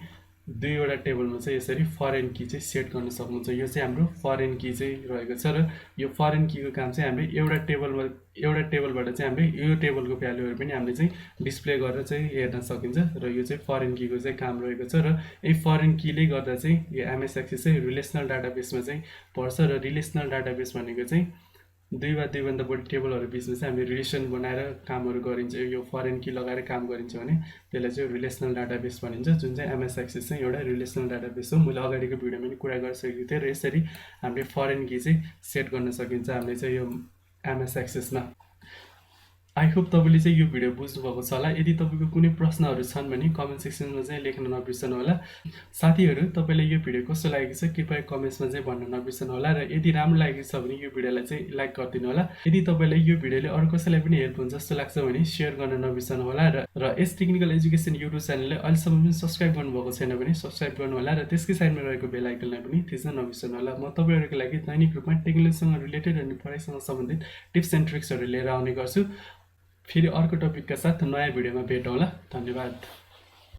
दुईवटा टेबलमा चाहिँ यसरी फरेन की चाहिँ सेट गर्न सक्नुहुन्छ। यो चाहिँ हाम्रो फरेन की चाहिँ रहेको छ। र यो फरेन कीको काम चाहिँ हामीले एउटा टेबलबाट चाहिँ हामीले यो टेबलको भ्यालुहरू पनि हामीले चाहिँ डिस्प्ले गरेर चाहिँ हेर्न सकिन्छ। र यो चाहिँ फरेन कीको चाहिँ काम रहेको छ। र यही फरेन कीले गर्दा चाहिँ यो एमएस एक्सेस चाहिँ रिलेसनल डाटाबेसमा चाहिँ पर्छ। र रिलेसनल डाटाबेस भनेको चाहिँ दुई वा दुईभन्दा बढी टेबलहरू बिचमा चाहिँ हामीले रिलेसन बनाएर कामहरू गरिन्छ। यो फरेन की लगाएर काम गरिन्छ भने त्यसलाई चाहिँ रिलेसनल डाटाबेस भनिन्छ, जुन चाहिँ एमएस एक्सेस चाहिँ एउटा रिलेसनल डाटाबेस हो। मैले अगाडिको भिडियोमा पनि कुरा गरिसकेको थिएँ। र यसरी हामीले फरेन की चाहिँ सेट गर्न सकिन्छ हामीले चाहिँ यो एमएस एक्सेसमा। आई होप तपाईँले चाहिँ यो भिडियो बुझ्नुभएको छ होला। यदि तपाईँको कुनै प्रश्नहरू छन् भने कमेन्ट सेक्सनमा चाहिँ लेख्न नबिर्सनु होला। साथीहरू तपाईँलाई यो भिडियो कस्तो लागेको छ कृपया कमेन्ट्समा चाहिँ भन्न नबिर्सनु होला। र यदि राम्रो लागेको छ भने यो भिडियोलाई चाहिँ लाइक गरिदिनु होला। यदि तपाईँलाई यो भिडियोले अरू कसैलाई पनि हेल्प हुन्छ जस्तो लाग्छ भने सेयर गर्न नबिर्सनु होला। र यस टेक्निकल एजुकेसन युट्युब च्यानललाई अहिलेसम्म पनि सब्सक्राइब गर्नुभएको छैन भने सब्सक्राइब गर्नु होला। र त्यसकै साइडमा रहेको बेल आइकनलाई पनि थिच्न नबिर्सनु होला। म तपाईँहरूको लागि दैनिक रूपमा टेक्नोलोजीसँग रिलेटेड अनि पढाइसँग सम्बन्धित टिप्स एन्ड ट्रिक्सहरू लिएर आउने गर्छु। फेरि अर्को टपिकका साथ नयाँ भिडियोमा भेटौँला। धन्यवाद।